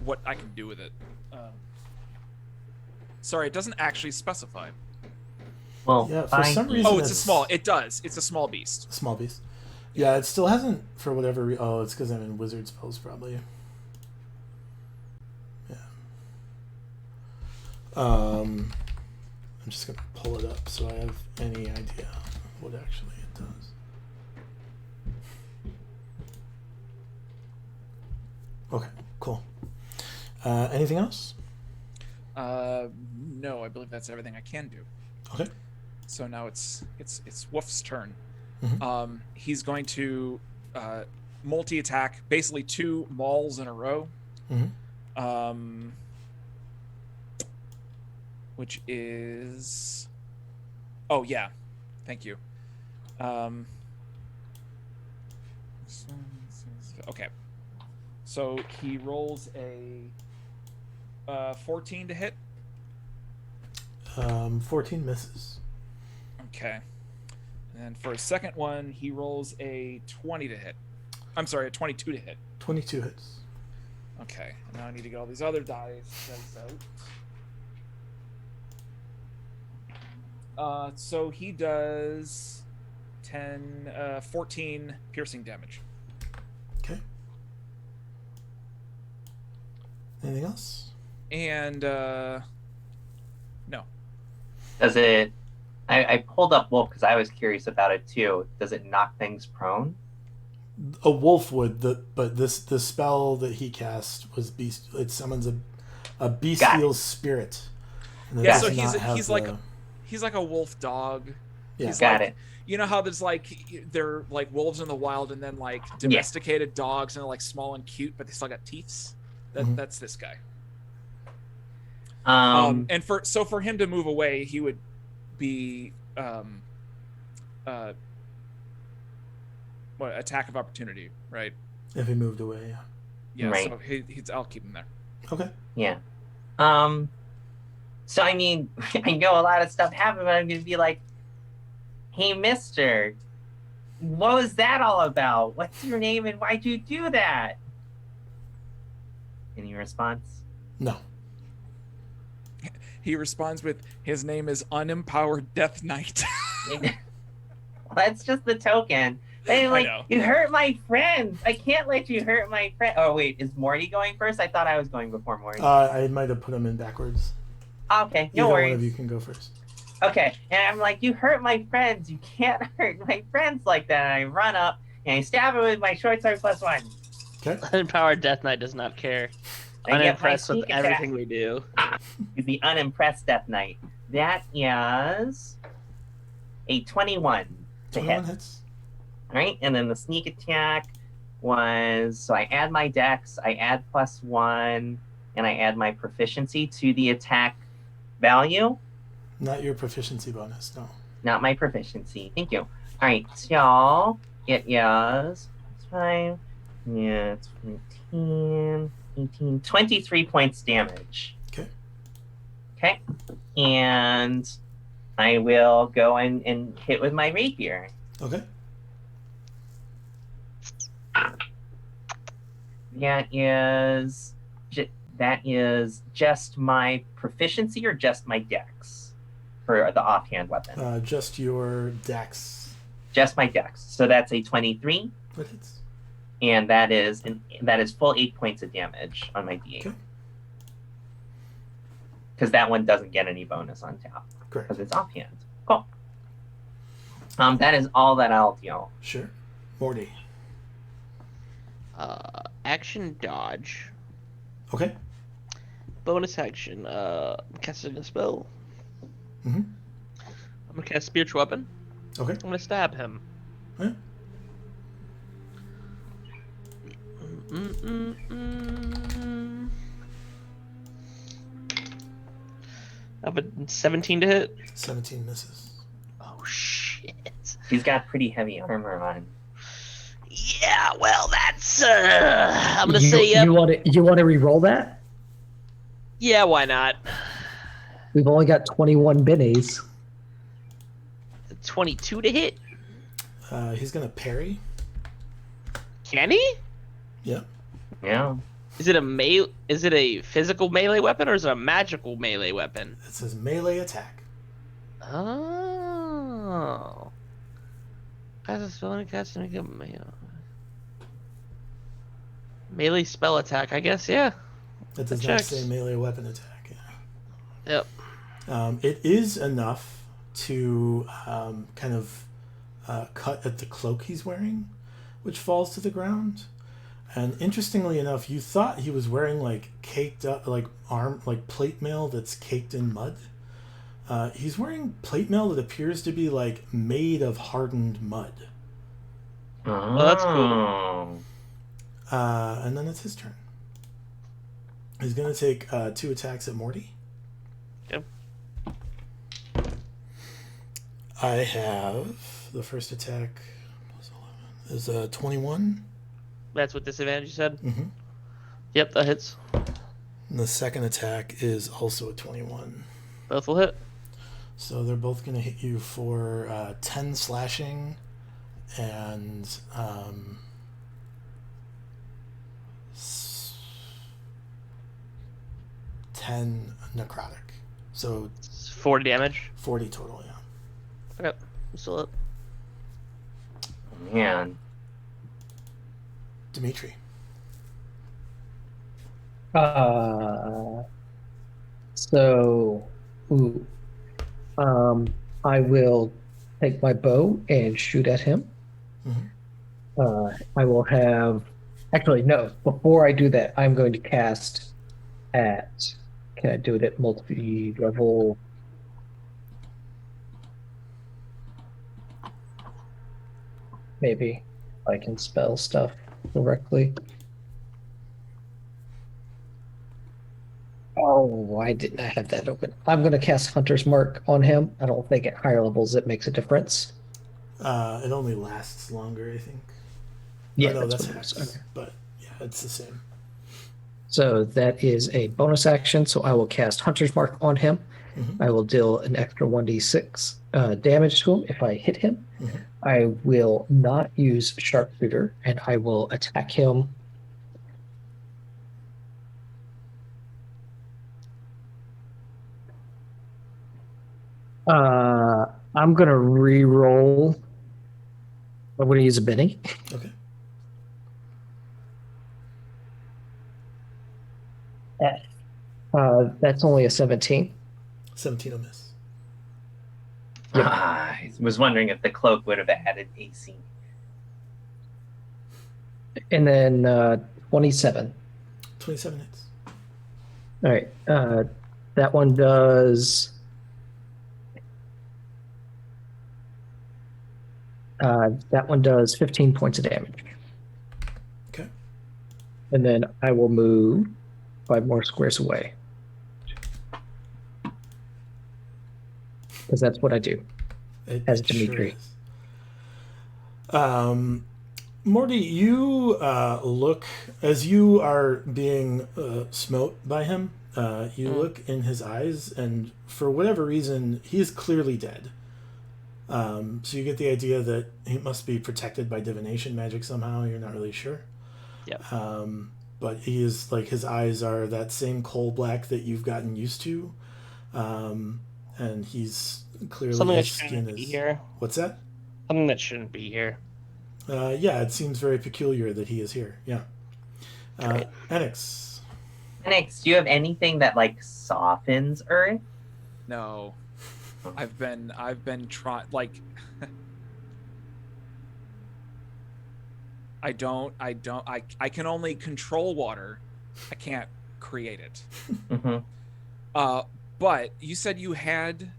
what I can do with it. Sorry, it doesn't actually specify.
Well,
Yeah, for
fine.
some reason-
Oh, it's a
it's-
small. It does. It's a small beast.
Small beast. Yeah, it still hasn't, for whatever reason. Oh, it's because I'm in wizard spells, probably. Yeah. I'm just going to pull it up so I have any idea what actually it does. Okay, cool. Anything else?
No, I believe that's everything I can do.
Okay.
So now it's Woof's turn.
Mhm.
He's going to multi-attack, basically 2 mauls in a row. Which is... Oh, yeah. Thank you. Okay. So he rolls a 14 to hit.
14 misses.
Okay. And for a second one, he rolls a 20 to hit. I'm sorry, a 22 to hit.
22 hits.
Okay. Now I need to get all these other dice out. So he does 14 piercing damage.
Okay. Anything else?
And no.
Does it? I pulled up Wolf because I was curious about it too. Does it knock things prone?
A wolf would, but the spell that he cast was beast. It summons a bestial spirit. And it
Yeah,
does
so
not have
he's like a wolf dog.
Yeah.
He's
Got
like,
it.
You know how there's like they're like wolves in the wild and then like domesticated dogs and they're like small and cute, but they still got teeth. That's this guy. And for him to move away, he would be attack of opportunity, right?
If he moved away, yeah.
Yeah,
Right.
so I'll keep him there.
Okay.
Yeah. So I mean, I know a lot of stuff happened, but I'm gonna be like, hey, mister, what was that all about? What's your name and why'd you do that? Any response?
No.
He responds with, his name is Unempowered Death Knight.
That's just the token. And like,
know.
you hurt my friends. I can't let you hurt my friend. Oh wait, is Morty going first? I thought I was going before Morty.
I might have put him in backwards.
Okay, no
Either
worries.
one of you can go first.
Okay, and I'm like, you hurt my friends. You can't hurt my friends like that. And I run up and I stab it with my short sword +1.
Okay.
Unempowered Death Knight does not care.
I get my
Unimpressed with
sneak attack.
everything we do.
He's the unimpressed Death Knight. That is a 21 to
21
hit.
hits.
All right, and then the sneak attack was, so I add my dex, I add +1, and I add my proficiency to the attack value.
Not your proficiency bonus, no.
Not my proficiency. Thank you. All right, so it is 5, yeah, it's 14, 18, 23 points damage.
Okay.
Okay, and I will go and hit with my rapier.
Okay.
That is just my proficiency or just my dex for the offhand weapon.
Just your dex.
Just my dex. So that's a 23,
What hits?
and that is full 8 points of damage on my D8.
Okay.
Because that one doesn't get any bonus on top
Correct.
because it's offhand. Cool. That is all that I'll deal.
Sure. Morty.
Action dodge.
Okay.
Bonus action. Casting a spell.
Mhm.
I'm gonna cast spiritual weapon.
Okay.
I'm gonna stab him.
Yeah.
I have a 17 to hit.
17 misses.
Oh shit.
He's got pretty heavy armor on.
Yeah, well that's I'm gonna say
You want to re-roll that?
yeah, why not?
We've only got 21 bennies.
22 to hit.
He's gonna parry.
Can he?
Yeah.
Yeah.
Is it a physical melee weapon or is it a magical melee weapon?
It says melee attack.
Oh. Cast a spell and cast and make a melee spell attack, I guess, yeah.
It does
That
not
checks.
say melee weapon attack. Yeah.
Yep.
It is enough to kind of cut at the cloak he's wearing, which falls to the ground. And interestingly enough, you thought he was wearing like caked up, like plate mail that's caked in mud. He's wearing plate mail that appears to be like made of hardened mud.
Oh,
that's cool.
And then it's his turn. He's going to take 2 attacks at Morty.
Yep.
I have the first attack plus 11 is a 21.
That's what disadvantage you said?
Mm-hmm.
Yep, that hits.
And the second attack is also a 21.
Both will hit.
So they're both going to hit you for 10 slashing and 10 necrotic. So
It's 40 damage.
40 total, yeah.
Okay, still up.
man.
Dimitri.
So, ooh, I will take my bow and shoot at him. I will have, actually, no, before I do that, I'm going to cast at, can I do it at multi-level? Maybe I can spell stuff correctly. Oh, why didn't I have that open? I'm going to cast Hunter's Mark on him. I don't think at higher levels it makes a difference.
It only lasts longer, I think.
Yeah,
Oh, no,
that's
that's
what it is.
hex.
Okay.
But yeah, it's the same.
So that is a bonus action. So I will cast Hunter's Mark on him.
Mhm.
I will deal an extra 1d6 damage to him if I hit him.
Mhm.
I will not use Sharpshooter, and I will attack him. I'm going to re-roll. I'm going to use a Benny.
Okay.
That's only a 17.
17 will miss.
Yep.
I was wondering if the cloak would have added AC.
And then 27.
27 hits.
All right. That one does. That one does 15 points of damage.
Okay.
And then I will move 5 more squares away. Because that's what I do. As Dimitri.
Is. Morty, you look, as you are being smote by him, you look in his eyes, and for whatever reason, he is clearly dead. So you get the idea that he must be protected by divination magic somehow. You're not really sure.
Yep.
But he is, like, his eyes are that same coal black that you've gotten used to. And he's clearly,
Something that
his skin
shouldn't be
is...
here.
What's that?
Something that shouldn't be here.
Yeah, it seems very peculiar that he is here. Yeah.
Great.
Enix.
Next, do you have anything that like softens Earth?
No, I've been trying. Like, I can only control water. I can't create it.
Mm-hmm.
But you said you had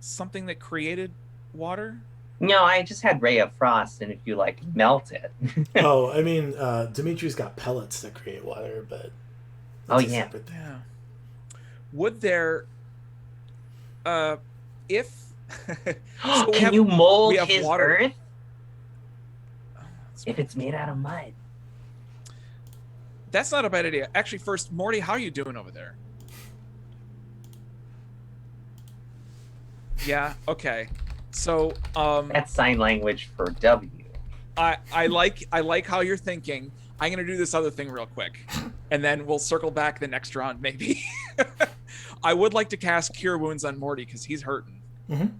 something that created water.
No, I just had Ray of Frost, and if you like melt it.
Oh, I mean, Dimitri's got pellets that create water, but
Oh,
a
yeah.
separate thing.
Yeah. Would there, if so we
Can
have-
you mold
we have
his
water.
Earth if it's made out of mud?
That's not a bad idea. Actually, first, Morty, how are you doing over there? Yeah. Okay. So,
That's sign language for W.
I like how you're thinking. I'm gonna do this other thing real quick, and then we'll circle back the next round maybe. I would like to cast Cure Wounds on Morty because he's hurting.
Mhm.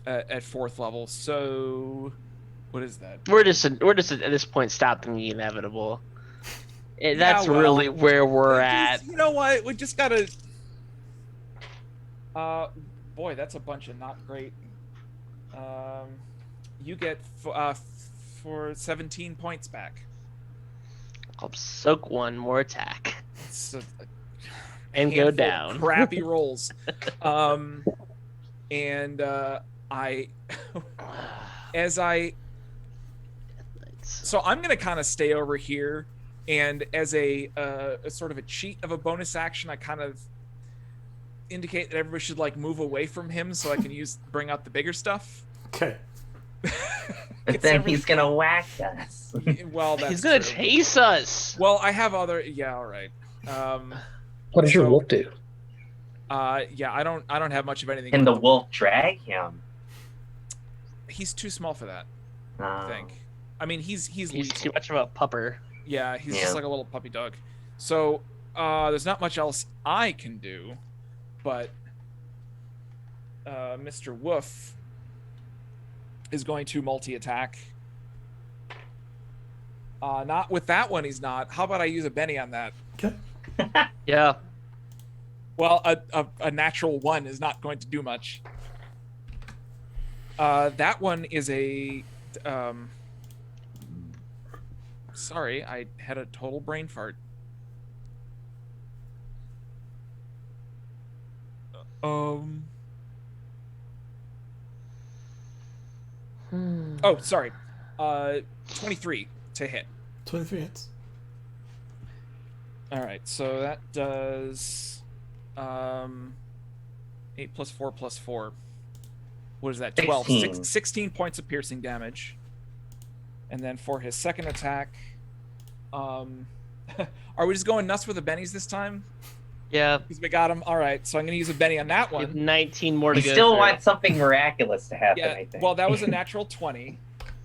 At 4th level. So, what is that?
We're just at this point stopping the inevitable. That's
Yeah, well,
really where we're
We
at.
just- you know what? We just gotta. Boy, that's a bunch of not great. You get for 17 points back.
I'll soak one more attack
It's a
and go
handful of
down.
Crappy rolls. And I, as I
chance.
So I'm gonna kind of stay over here, and as a sort of a cheat of a bonus action, I kind of indicate that everybody should like move away from him so I can bring out the bigger stuff.
Okay.
But then he's gonna whack us.
Well, that's
He's gonna
true.
chase us.
Well, I have other. Yeah, all right.
What does your
so-
wolf do?
Yeah, I don't have much of anything.
Can the wolf drag him?
He's too small for that.
Oh.
I think. I mean, he's
He's
lethal.
too much of a pupper.
Yeah, he's
Yeah.
just like a little puppy dog. So there's not much else I can do, but Mr. Woof is going to multi-attack. Not with that one, he's not. How about I use a Benny on that?
Okay.
Yeah.
Well, a natural 1 is not going to do much. That one is a... Sorry, I had a total brain fart. Oh, sorry. 23 to hit.
23 hits.
All right, so that does 8 plus 4 plus 4. What is that? 12.
16.
16 points of piercing damage. And then for his second attack, are we just going nuts with the bennies this time?
Yeah.
Because we got him. All right, so I'm going to use a benny on that
You have
one.
19 more to
You
go.
still
through.
want something miraculous to happen,
Yeah,
I think.
well, that was a natural 20.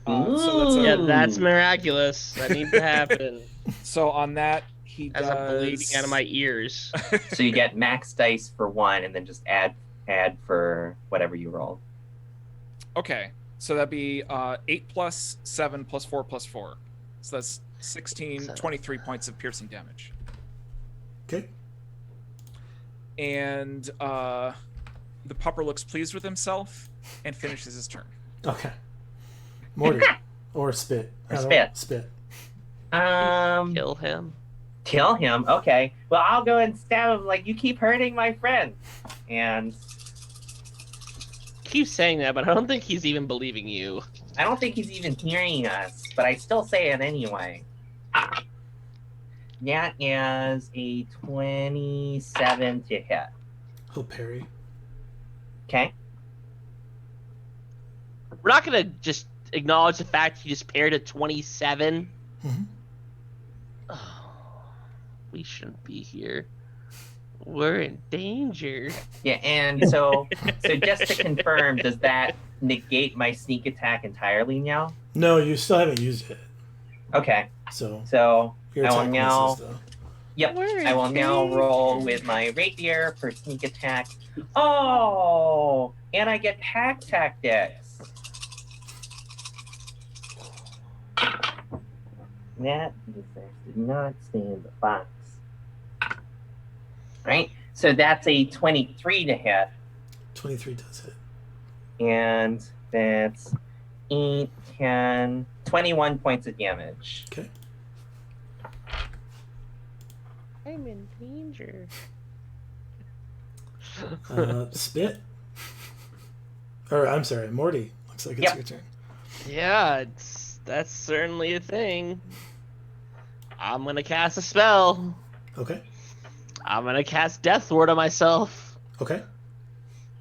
So that's
Yeah,
a,
that's miraculous. That needs to happen.
so on that, he
As
does...
I'm bleeding out of my ears.
So you get max dice for 1, and then just add for whatever you roll.
Okay, so that'd be 8 plus 7 plus 4 plus 4. So that's 16, 23 points of piercing damage.
Okay.
And the pupper looks pleased with himself and finishes his turn.
Okay. Morty. Or Spit.
Or
I don't-
Spit.
Spit.
Kill him.
Kill him? Okay. Well, I'll go and stab him like, you keep hurting my friend. And
Keep saying that, but I don't think he's even believing you.
I don't think he's even hearing us, but I still say it anyway. That is a 27 to hit.
He'll parry.
Okay.
We're not gonna just acknowledge the fact he just paired a 27.
Mhm.
Oh, we shouldn't be here. We're in danger.
Yeah, and so just to confirm, does that negate my sneak attack entirely now?
No, you still haven't used it.
Okay.
So
So
your
I will
attack
now
misses, though.
Yep,
We're in
I will now
danger.
roll with my rapier for sneak attack. Oh, and I get hack tactics. That did not stand the box. Right, so that's a 23 to hit,
23 does hit.
and that's 8, 10, 21 points of damage.
Okay.
I'm in danger.
Spit. Or I'm sorry, Morty. Looks like it's
Yep.
your turn.
Yeah, that's certainly a thing. I'm gonna cast a spell.
Okay.
I'm gonna cast Death Ward on myself.
Okay.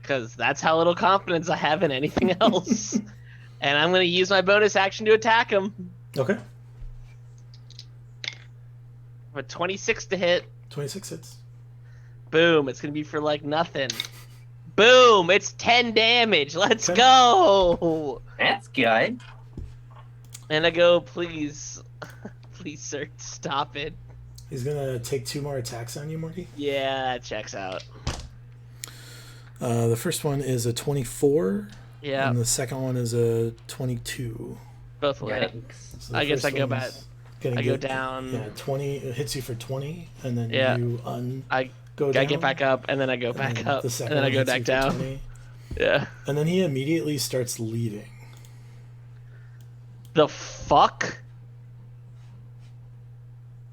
Because that's how little confidence I have in anything else. And I'm gonna use my bonus action to attack him.
Okay.
For 26 to hit.
26 hits.
Boom. It's gonna be for like nothing. Boom. It's 10 damage. Let's
Okay.
go.
That's good.
And I go, please, please, sir, stop it.
He's gonna take 2 more attacks on you, Morty.
Yeah, that checks out.
The first one is a 24.
Yeah,
And the second one is a 22.
both will hit.
Yikes.
So the
I guess
first
I go
one's
back.
gonna
I go
get-
down.
Yeah, 20. It hits you for 20, and then
Yeah.
you
I
go down.
I get back up, and then I go
and
back
then
up,
the
and
second
then I
one
go
hits you
back
for
down.
20,
Yeah.
and then he immediately starts leaving.
The fuck?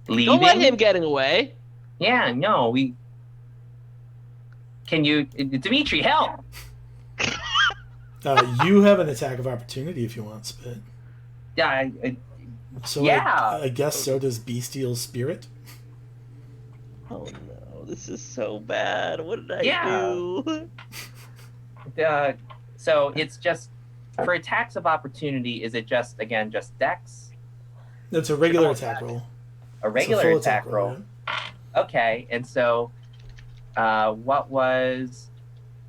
Leaving?
Don't let him get away.
Yeah, no, we. Can you, Dimitri, help?
You have an attack of opportunity if you want, Spit.
Yeah,
So
Yeah.
I guess so does Bestial's spirit.
Oh no, this is so bad. What did I
Yeah.
do?
So it's just for attacks of opportunity. Is it just Dex?
It's a regular
Oh,
attack
God.
roll.
A
It's
regular
full
attack roll.
yeah.
Okay, and so what was?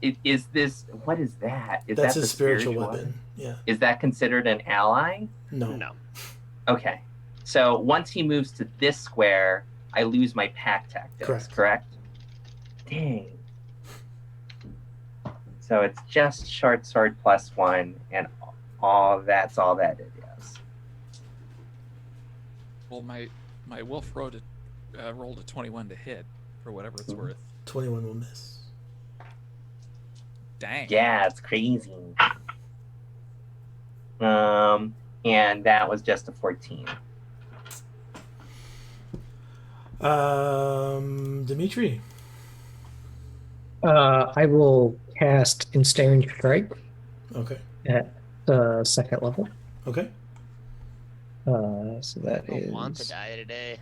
Is this? What is that? Is
That's
that the
his spiritual weapon. Yeah.
Is that considered an ally?
No.
No.
Okay. So once he moves to this square, I lose my pack tactics, correct? Dang. So it's just short sword +1, and that's all that it is.
Well, my wolf rolled a 21 to hit for whatever it's worth.
21 will miss.
Dang.
Yeah, it's crazy. And that was just a 14.
Dimitri.
I will cast Ensnaring Strike
Okay.
at the second level.
Okay.
So that
I don't want to
is.
die today.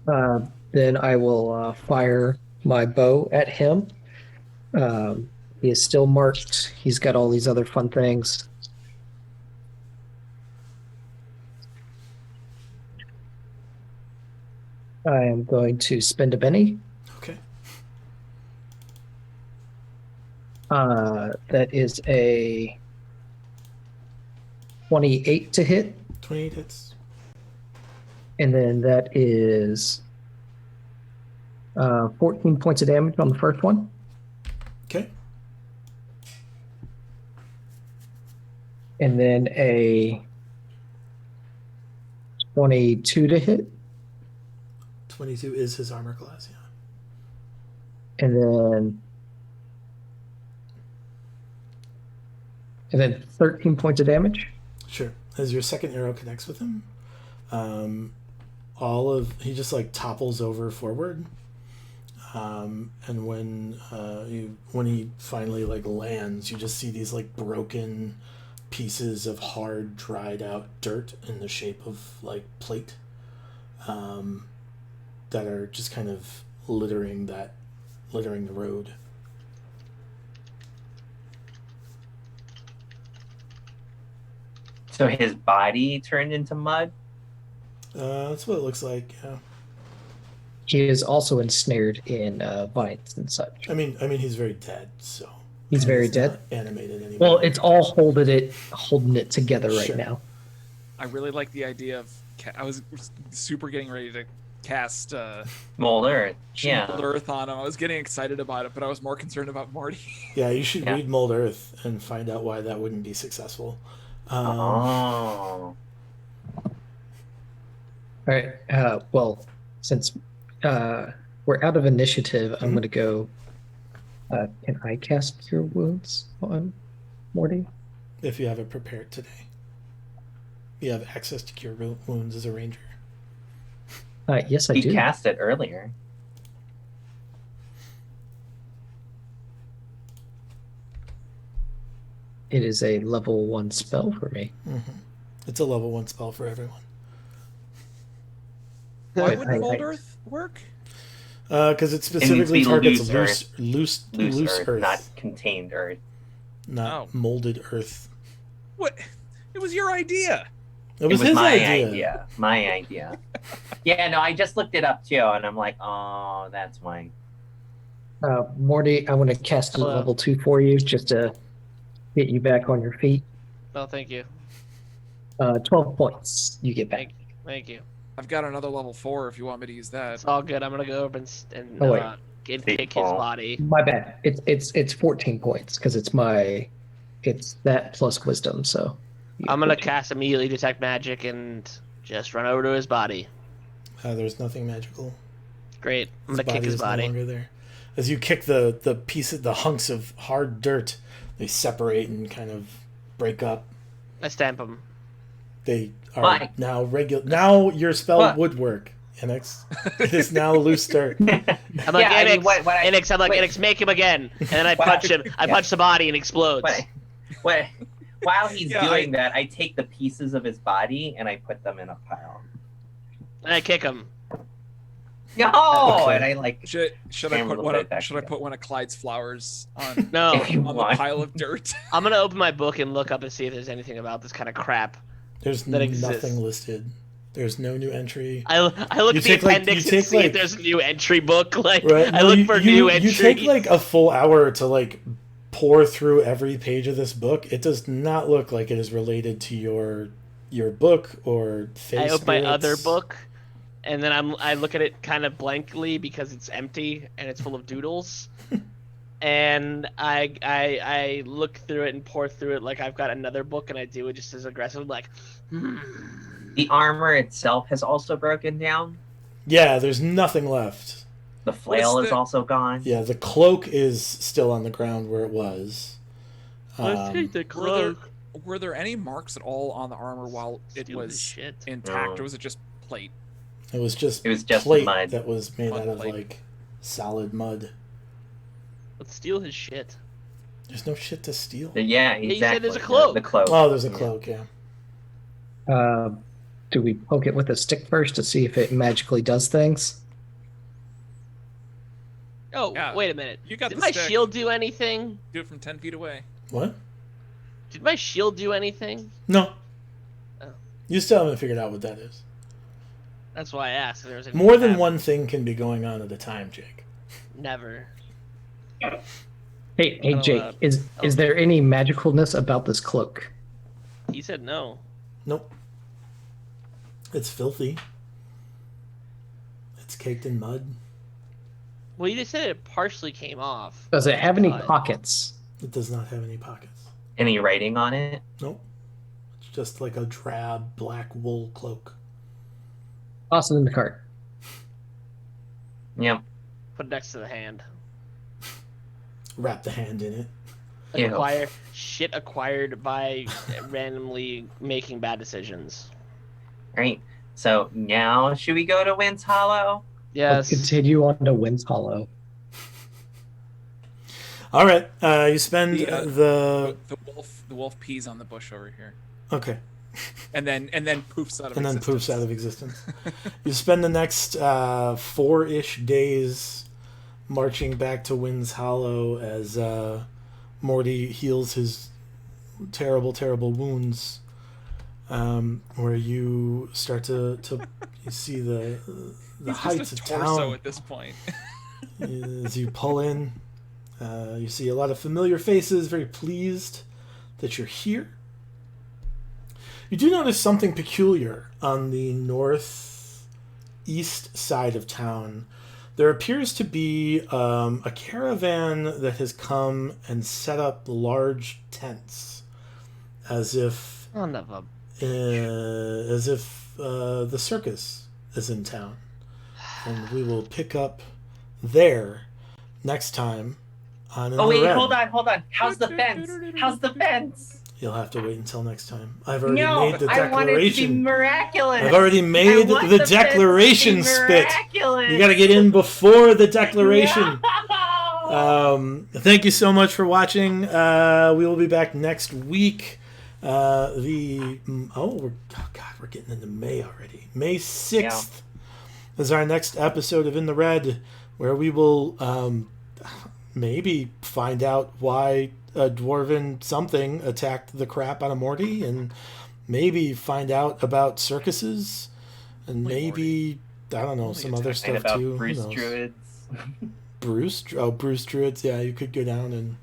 Then I will fire my bow at him. He is still marked. He's got all these other fun things. I am going to spend a penny.
Okay.
That is a 28 to hit.
28 hits.
And then that is 14 points of damage on the first one.
Okay.
And then a 22 to hit.
22 is his armor class, yeah.
And then 13 points of damage.
Sure. As your second arrow connects with him, he just like topples over forward. And when he finally like lands, you just see these like broken pieces of hard, dried out dirt in the shape of like plate, that are just kind of littering the road.
So his body turned into mud?
That's what it looks like. Yeah.
He is also ensnared in vines and such.
I mean, he's very dead. So
He's very
not
dead.
animated anymore.
Well, it's all holding it together right
Sure.
now.
I really like the idea of. I was super getting ready to cast
Mold Earth.
Shield
Yeah.
Earth on him. I was getting excited about it, but I was more concerned about Morty.
Yeah, you should
Yeah.
read Mold Earth and find out why that wouldn't be successful.
Oh.
All right. Well, since we're out of initiative, I'm going to go. Can I cast Cure Wounds on Morty?
If you have it prepared today, you have access to Cure Wounds as a ranger.
Yes, I
He
do.
cast it earlier.
It is a level 1 spell for me.
It's a level 1 spell for everyone.
Why
I-
wouldn't Mold
I-
Earth work?
Because it
needs to
specifically
be
targets
loose
loose
Earth,
earth,
not contained Earth.
not
Oh.
molded earth.
What? It was your idea.
It was, his
my
idea.
My idea. Yeah, no, I just looked it up too, and I'm like, oh, that's why.
Morty, I want to cast a
Hello.
level 2 for you just to get you back on your feet.
Oh, thank you.
12 points you get back.
Thank you.
I've got another level 4 if you want me to use that.
It's all good. I'm gonna go over and
Oh, wait.
kick his
Ball.
body.
My bad. It's 14 points because it's that plus wisdom. So
I'm gonna cast immediately detect magic and just run over to his body.
There's nothing magical.
Great. I'm gonna kick his
is
body.
No longer there. As you kick the pieces, the hunks of hard dirt, they separate and kind of break up.
I stamp him.
They are
Why?
now regular. Now your spell
What?
would work, Annex. It is now loose dirt.
I'm like,
Yeah, I mean,
Anix,
what I-
Anix, I'm like,
wait.
Anix, make him again. And then I
What
punch him. I
yeah.
punch the body and it explodes.
while he's
Yeah,
doing that, I take the pieces of his body and I put them in a pile.
And I kick him.
No,
Okay.
and I like.
Should I
Hammer
put
the
one?
plate back
Should I
together.
put one of Clyde's flowers on
No.
If you
on the
want.
pile of dirt?
I'm gonna open my book and look up and see if there's anything about this kind of crap.
There's
That exists.
nothing listed. There's no new entry.
I look
You
at the
take, like-
appendix
you
and
take,
see
like-
if there's a new entry book. Like
Right?
I
No,
look for new entries.
You take like a full hour to like pour through every page of this book. It does not look like it is related to your book or
I open my other
Spirits.
book, and then I look at it kind of blankly because it's empty and it's full of doodles. And I look through it and pour through it like I've got another book, and I do it just as aggressive, like.
The armor itself has also broken down.
Yeah, there's nothing left.
The flail
What's
is
the-
also gone.
Yeah, the cloak is still on the ground where it was.
Let's take the cloak.
Were there any marks at all on the armor while it
Steal his
was
shit.
intact,
No.
or was it just plate?
It was just
It was just
plate
mud.
that was made
Mud
out of
plate.
like solid mud.
Let's steal his shit.
There's no shit to steal.
Yeah,
you
exactly.
said there's a cloak.
The cloak.
Oh, there's a
Yeah.
cloak, yeah.
Do we poke it with a stick first to see if it magically does things?
Oh,
Yeah.
wait a minute.
You got
Did
the
my
stick.
shield do anything?
Do it from 10 feet away.
What?
Did my shield do anything?
No.
Oh.
You still haven't figured out what that is.
That's why I asked if there was any.
More than one thing can be going on at a time, Jake.
Never.
Hey,
Oh,
Jake, is there any magicalness about this cloak?
He said no.
Nope. It's filthy. It's caked in mud.
Well, you just said it partially came off.
Does it have any
But-
pockets?
It does not have any pockets.
Any writing on it?
Nope. It's just like a drab black wool cloak.
Toss it in the cart.
Yep.
Put it next to the hand.
Wrap the hand in it.
Ew.
Acquired by randomly making bad decisions.
Right. So now, should we go to Wind's Hollow?
Let's
Yes.
continue on to Wind's Hollow.
All right. You spend
The wolf pees on the bush over here,
Okay.
and then poofs out of
And then
existence.
poofs out of existence. You spend the next 4-ish days marching back to Wind's Hollow as Morty heals his terrible, terrible wounds. Where you start to you see the
He's
heights
just
of
a torso
town
at this point.
as you pull in. You see a lot of familiar faces, very pleased that you're here. You do notice something peculiar on the northeast side of town. There appears to be a caravan that has come and set up large tents, as if
Son of a.
the circus is in town. And we will pick up there next time on In
Oh
the
wait,
Red.
hold on. How's the fence? How's the fence?
You'll have to wait until next time. I've already
No,
made the
I want it to be
declaration.
miraculous.
I've already
I
made
want
the
fence to be
declaration spit.
miraculous.
You got to get in before the declaration.
No!
Thank you so much for watching. We will be back next week. We're getting into May already. May 6th is our next episode of In the Red, where we will maybe find out why a dwarven something attacked the crap out of Morty, and maybe find out about circuses, and
Only
maybe I don't know,
Only
some other
And
stuff
about
too. Who
Bruce
knows?
Druids.
Bruce Druids. Yeah, you could go down and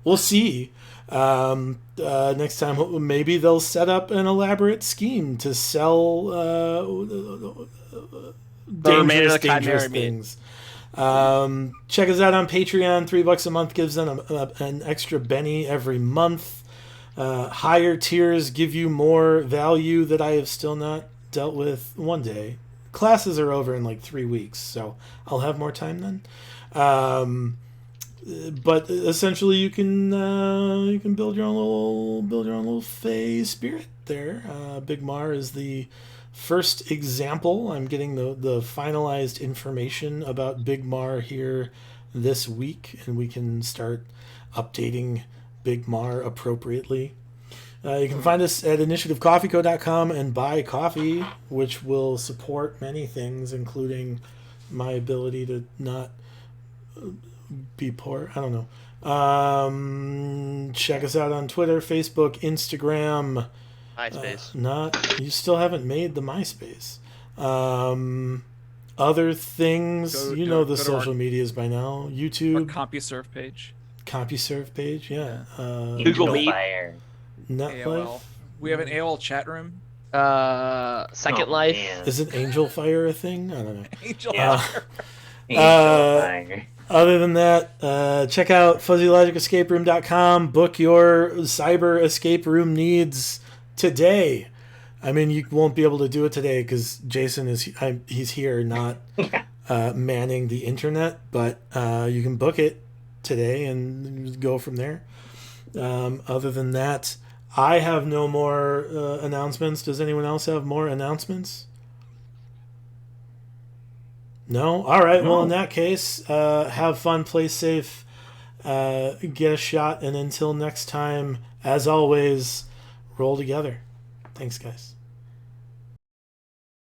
we'll see. Next time, maybe they'll set up an elaborate scheme to sell
remainder of the
dangerous
Chimera meat.
things. Check us out on Patreon. $3 a month gives them an extra Benny every month. Higher tiers give you more value that I have still not dealt with one day. Classes are over in like 3 weeks, so I'll have more time then. But essentially, you can build your own little Fey spirit there. Big Mar is the first example. I'm getting the finalized information about Big Mar here this week, and we can start updating Big Mar appropriately. You can find us at initiativecoffeeco.com and buy coffee, which will support many things, including my ability to not be poor. I don't know. Check us out on Twitter, Facebook, Instagram.
MySpace.
You still haven't made the MySpace. Other things, the social medias by now.
Our
YouTube,
CompuServe page.
CompuServe page, yeah.
Google Meet.
Fire.
Netlife.
AOL. We have an AOL chat room.
Second
Oh,
Life.
man.
Is Angel Fire a thing? I don't know.
Angel.
Yeah. Angel
Uh,
Fire.
Other than that, check out FuzzyLogicEscapeRoom.com. Book your cyber escape room needs today. I mean, you won't be able to do it today because Jason he's here, not manning the internet. But you can book it today and go from there. Other than that, I have no more announcements. Does anyone else have more announcements? No? All right.
No.
Well, in that case, have fun, play safe, get a shot, and until next time, as always, roll together. Thanks, guys.